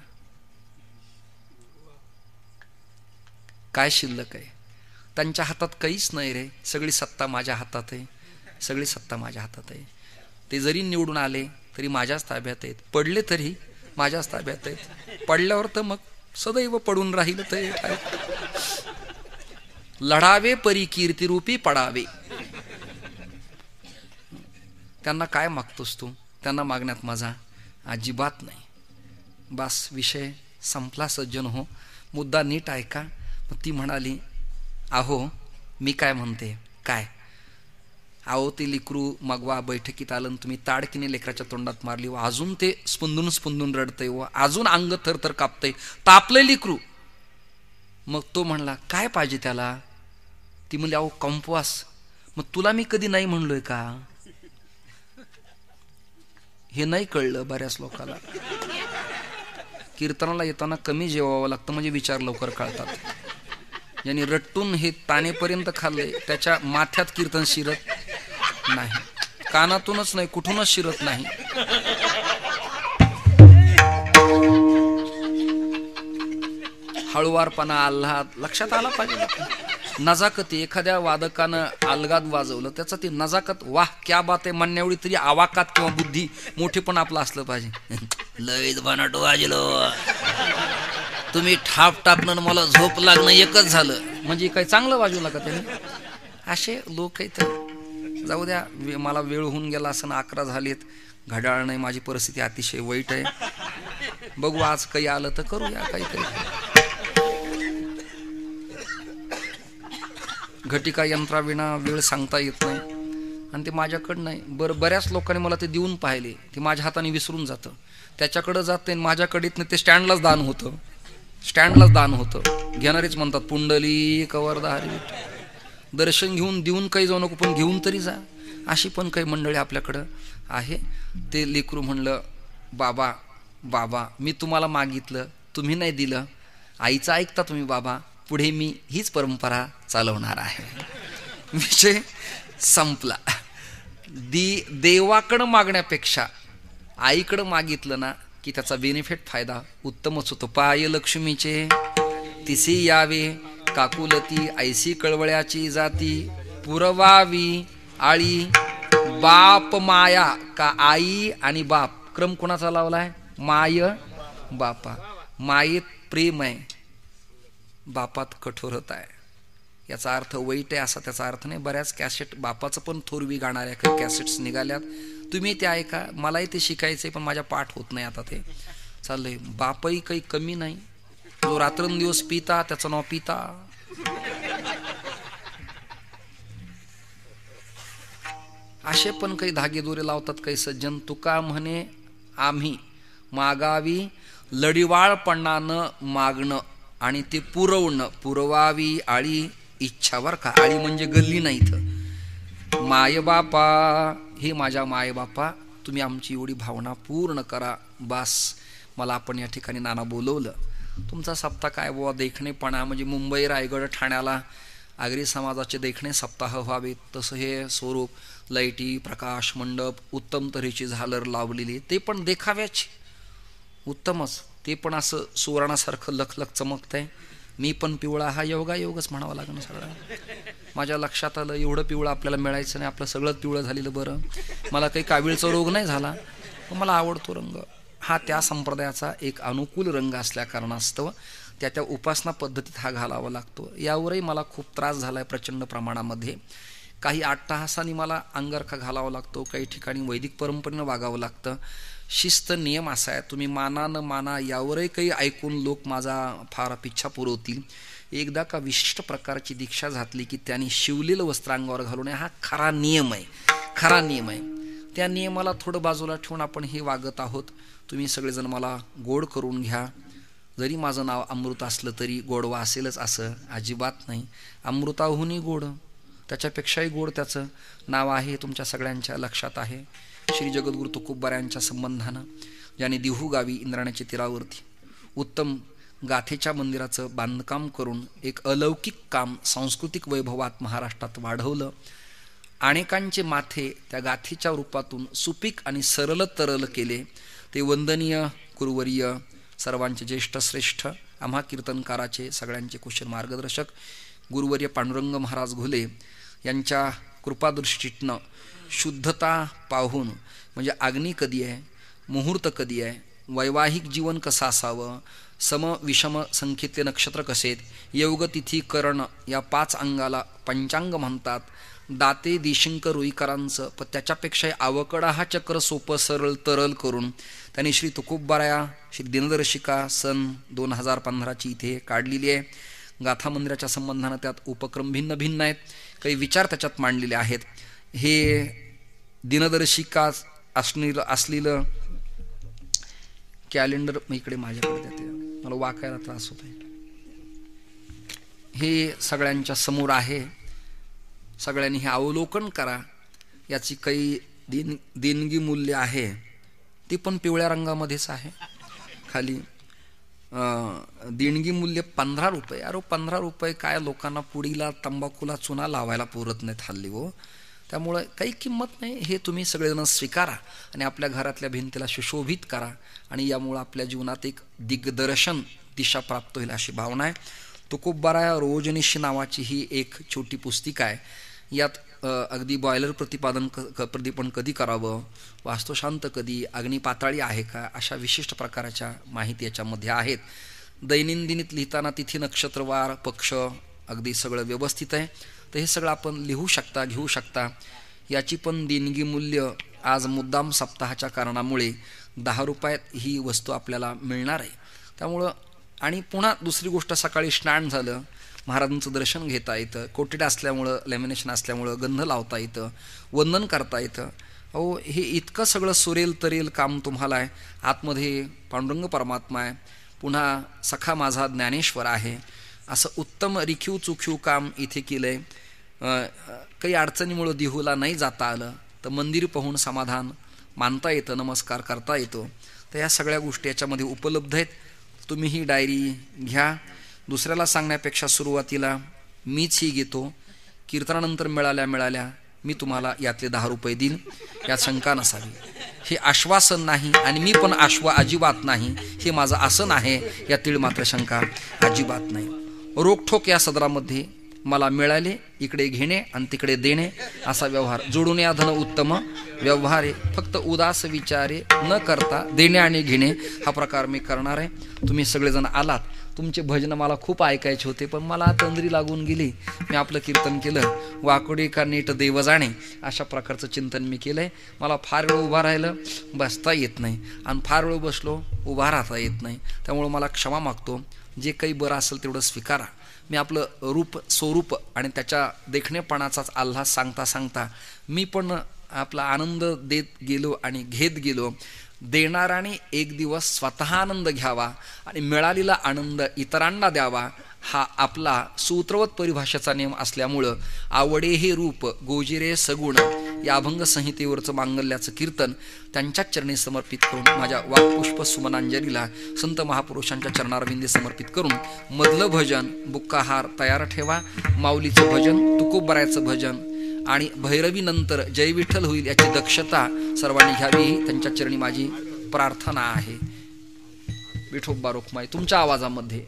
काय शिल्लक आहे. त्यांच्या हातात काहीच नाही रे, सगळी सत्ता माझ्या हातात आहे, सगळी सत्ता माझ्या हातात आहे. ते जरी निवडून आले तरी माझ्याच ताब्यात आहेत, पडले तरी माझ्याच ताब्यात आहेत. पडल्यावर तर मग सदैव पडून राहील तर लढावे परी कीर्तिरूपी पडावे. त्यांना काय मागतोस तू, त्यांना मागण्यात माझा अजिबात नाही. बस विषय संपला सज्जन हो, मुद्दा नीट ऐका. मग ती म्हणाली अहो मी काय म्हणते काय, अहो ते लेकरू मगवा बैठकीत आलं, तुम्ही ताडकीने लेकराच्या तोंडात मारली व अजून ते स्पंदून स्पंदून रडतंय व अजून अंग थरथर कापतंय, तापलंय लेकरू. मग तो म्हणला काय पाहिजे त्याला? ती म्हणली अहो कंपवास. मग तुला मी कधी नाही म्हणलोय का? हे नाही कळलं बऱ्याच लोकांना. कीर्तनाला येताना कमी जेवावं लागतं म्हणजे विचार लवकर कळतात. यांनी रट्टून हे तानेपर्यंत खाल्ले, त्याच्या माथ्यात कीर्तन शिरत नाही, कानातूनच नाही कुठूनच शिरत नाही. हळुवारपणा, आल्हाद लक्षात आला पाहिजे. नजाकती, एखाद्या वादकानं अलगाद वाजवलं त्याचं ते नजाकत, वाह क्या बात आहे म्हणण्यावेळी तरी आवाकात किंवा बुद्धी मोठेपण आपलं असलं पाहिजे. लईच बनाट वाजलो, तुम्ही ठाप टाकणं मला झोप लागणं एकच झालं, म्हणजे काही चांगलं वाजवू नका त्याने. असे लोक आहेत. जाऊ द्या, मला वेळ होऊन गेला असं, 11 झालेत, घड्याळ नाही, माझी परिस्थिती अतिशय वाईट आहे. बघू आज काही आलं तर करूया काहीतरी. घटिका यंत्राविना वेळ सांगता येत नाही आणि ते माझ्याकडं नाही. बऱ्याच लोकांनी मला ते देऊन पाहिले, ते माझ्या हाताने विसरून जातं. त्याच्याकडं जाते माझ्याकडे येत नाही, ते स्टँडलाच दान होतं, स्टँडलाच दान होतं. घेणारेच म्हणतात पुंडली कवरधारी, दर्शन घेऊन देऊन काही जाऊ नको पण घेऊन तरी जा. अशी पण काही मंडळी आपल्याकडं आहे. ते लेकरू म्हणलं बाबा बाबा मी तुम्हाला मागितलं तुम्ही नाही दिलं, आईचं ऐकता तुम्ही बाबा, पुढे मी हीच परंपरा चालवणार आहे. विषय संपला. देवाकडं मागण्यापेक्षा आईकडं मागितलं ना की त्याचा बेनिफिट फायदा उत्तमच होतो. पाय लक्ष्मीचे तिसी यावे, काकुलती ऐसी कळवळ्याची जाती, पुरवावी आळी बाप माया. का आई आणि बाप क्रम कोणाचा लावलाय? माय बापा. मायेत प्रेम आहे, बापात कठोरता आहे. याचा अर्थ वाईट आहे असा त्याचा अर्थ नाही. बऱ्याच कॅसेट बापाचं पण थोरवी गाणाऱ्या काही कॅसेट्स निघाल्यात, तुम्ही ते ऐका. मलाही ते शिकायचंय पण माझ्या पाठ होत नाही आता ते चाललंय. बापही काही कमी नाही, जो रात्रंदिवस पिता त्याचं नाव पिता. असे पण काही धागेदोरे लावतात काही सज्जन. तुका म्हणे आम्ही मागावी लढिवाळपणानं मागणं आणि ते पुरवणं, पुरवावी आळी इच्छावर का. आळी म्हणजे गल्ली नाही इथं. मायबापा, हे माझ्या मायबापा तुम्ही आमची एवढी भावना पूर्ण करा बास. मला आपण या ठिकाणी नाना बोलवलं, तुमचा सप्ताह काय बुवा देखणेपणा म्हणजे मुंबई रायगड ठाण्याला आगरी समाजाचे देखणे सप्ताह व्हावेत तसं हे स्वरूप, लाईटी प्रकाश मंडप, उत्तम तऱ्हेची झालर लावलेली, ते पण देखाव्याची उत्तमच, ते पण असं सुवर्णासारखं लखलख चमकतंय. मी पण पिवळा, हा योगायोगच म्हणावा लागेल सगळं. माझ्या लक्षात आलं एवढं पिवळं आपल्याला मिळायचं नाही, आपलं सगळंच पिवळं झालेलं बरं. मला काही कावीळचा रोग नाही झाला, पण मला आवडतो रंग. हा त्या संप्रदायाचा एक अनुकूल रंग असल्या कारणास्तव त्या उपासना पद्धतीत हा घालावा लागतो. यावरही मला खूप त्रास झाला आहे प्रचंड प्रमाणामध्ये. काही अट्टहासाने मला अंगरखा घालावा लागतो, काही ठिकाणी वैदिक परंपरेनं वागावं लागतं. शिस्त नियम असा आहे, तुम्ही माना न माना यावरही काही ऐकून लोक माझा फार इच्छा पुरवतील. एकदा का विशिष्ट प्रकारची दीक्षा घातली की त्यांनी शिवलेलं वस्त्र अंगावर घालू नये, हा खरा नियम आहे, खरा नियम आहे. त्या नियमाला थोडं बाजूला ठेवून आपण हे वागत आहोत. तुम्ही सगळेजण मला गोड करून घ्या. जरी माझं नाव अमृत असलं तरी गोडवा असेलच असं अजिबात नाही. अमृताहूनही गोड, त्याच्यापेक्षाही गोड त्याचं नाव आहे, तुमच्या सगळ्यांच्या लक्षात आहे. श्री जगद्गुरु तुकोबारायांच्या संबंधानं ज्याने दिहू गावी इंद्रायणाच्या तीरावरती उत्तम गाथेच्या मंदिराचं बांधकाम करून एक अलौकिक काम सांस्कृतिक वैभवात महाराष्ट्रात वाढवलं. अनेकांचे माथे त्या गाथेच्या रूपातून सुपीक आणि सरळ तरल केले. ते वंदनीय गुरुवर्य, सर्वांचे ज्येष्ठ श्रेष्ठ, आम्हा कीर्तनकाराचे सगळ्यांचे कुशल मार्गदर्शक गुरुवर्य पांडुरंग महाराज घुले यांच्या कृपादृष्टीतनं शुद्धता पाहून, म्हणजे अग्नी कधी आहे, मुहूर्त कधी आहे, वैवाहिक जीवन कसं असावं, सम विषम संख्येतले नक्षत्र कसे आहेत, योग तिथी करण या 5 अंगाला पंचांग म्हणतात. दाते देशिंक रुईकरांचं, पण त्याच्यापेक्षाही अवकडा हा चक्र सोपं सरळ तरल करून त्यांनी श्री तुकोबाराया श्री दिनदर्शिका सन 2015ची इथे काढलेली आहे. गाथा मंदिराच्या संबंधानं त्यात उपक्रम भिन्न भिन्न आहेत, काही विचार त्याच्यात मांडलेले आहेत. हे दिनदर्शिका असलेलं कॅलेंडर इकडे माझ्याकडे देते, मला वाकायला त्रास होत आहे. हे सगळ्यांच्या समोर आहे. सगळ्यांनी हे अवलोकन करा. याची काही देणगी मूल्य आहे, ती पण पिवळ्या रंगामध्येच आहे. खाली देणगी मूल्य 15 रुपये. अरे 15 रुपये काय, लोकांना पुडीला तंबाखूला चुना लावायला पुरत नाहीत हल्ली हो. त्यामुळे काही किंमत नाही. हे तुम्ही सगळेजण स्वीकारा आणि आपल्या घरातल्या भिंतीला सुशोभित करा आणि यामुळं आपल्या जीवनात एक दिग्दर्शन दिशा प्राप्त होईल अशी भावना आहे. तुकोबाराया रोजनिशी नावाची ही एक छोटी पुस्तिका आहे. यात अगदी बॉयलर प्रदीपन कधी करावं, वास्तुशांत कधी, अग्निपाताळी आहे का, अशा विशिष्ट प्रकारच्या माहिती याच्यामध्ये आहेत. दैनंदिनीत लिहिताना तिथी नक्षत्रवार पक्ष अगदी सगळं व्यवस्थित आहे. तर हे सगळं आपण लिहू शकता, घेऊ शकता. याची पण देणगी मूल्य आज मुद्दाम सप्ताहाच्या कारणामुळे 10 रुपयात ही वस्तू आपल्याला मिळणार आहे. त्यामुळं आणि पुन्हा दुसरी गोष्ट, सकाळी स्नान झालं, महाराजांचं दर्शन घेता येतं, कोटेड असल्यामुळं, लॅमिनेशन असल्यामुळं गंध लावता येतं, वंदन करता येतं. अहो हे इतकं सगळं सुरेल तरेल काम तुम्हाला आहे. आतमध्ये पांडुरंग परमात्मा आहे, पुन्हा सखा माझा ज्ञानेश्वर आहे. असं उत्तम रिखीव चुखीव काम इथे केलं आहे. काही अडचणीमुळं देहूला नाही जाता आलं तर मंदिर पाहून समाधान मानता येतं, नमस्कार करता येतो. तर या सगळ्या गोष्टी याच्यामध्ये उपलब्ध आहेत. तुम्ही ही डायरी घ्या. दुसऱ्याला सांगण्यापेक्षा सुरुवातीला मीच ही घेतो, कीर्तनानंतर मिळाल्या मी तुम्हाला यातले 10 रुपये देईन, यात शंका नसावी. हे आश्वासन नाही आणि मी पण अजिबात नाही, हे माझं आसन आहे, यातील मात्र शंका अजिबात नाही. रोखठोक या सदरामध्ये मला मिळाले, इकडे घेणे आणि तिकडे देणे असा व्यवहार. जोडून या धन उत्तम व्यवहार आहे. फक्त उदास विचारे न करता देणे आणि घेणे हा प्रकार मी करणार आहे. तुम्ही सगळेजण आलात. तुमचे भजन मला खूप ऐकायचे होते, पण मला तंद्री लागून गेली. मी आपलं कीर्तन केलं. वाकोडे का नीट देव जाणे अशा प्रकारचं चिंतन मी केलंय. मला फार वेळ उभा राहिलं बसता येत नाही आणि फार वेळ बसलो उभा राहता येत नाही. त्यामुळं मला क्षमा मागतो. जे काही बरं असेल तेवढं स्वीकारा. मी आपलं रूप स्वरूप आणि त्याच्या देखणेपणाचाच आल्हाद सांगता सांगता मी पण आपला आनंद देत गेलो आणि घेत गेलो. देणाराने एक दिवस स्वतः आनंद घ्यावा आणि मिळालेला आनंद इतरांना द्यावा, हा आपला सूत्रवत परिभाषेचा नियम असल्यामुळं आवडे हे रूप गोजिरे सगुण या अभंग संहितेवरचं मांगल्याचं कीर्तन त्यांच्याच चरणी समर्पित करून, माझ्या वाक्पुष्प सुमनांजलीला संत महापुरुषांच्या चरणारविंदी समर्पित करून मधलं भजन बुक्काहार तयार ठेवा. माऊलीचं भजन, तुकोबारायचं भजन आणि भैरवीनंतर जय विठ्ठल होईल याची दक्षता सर्वांनी घ्यावी, त्यांच्या चरणी माझी प्रार्थना आहे. विठोबा रोखमाई तुमच्या आवाजामध्ये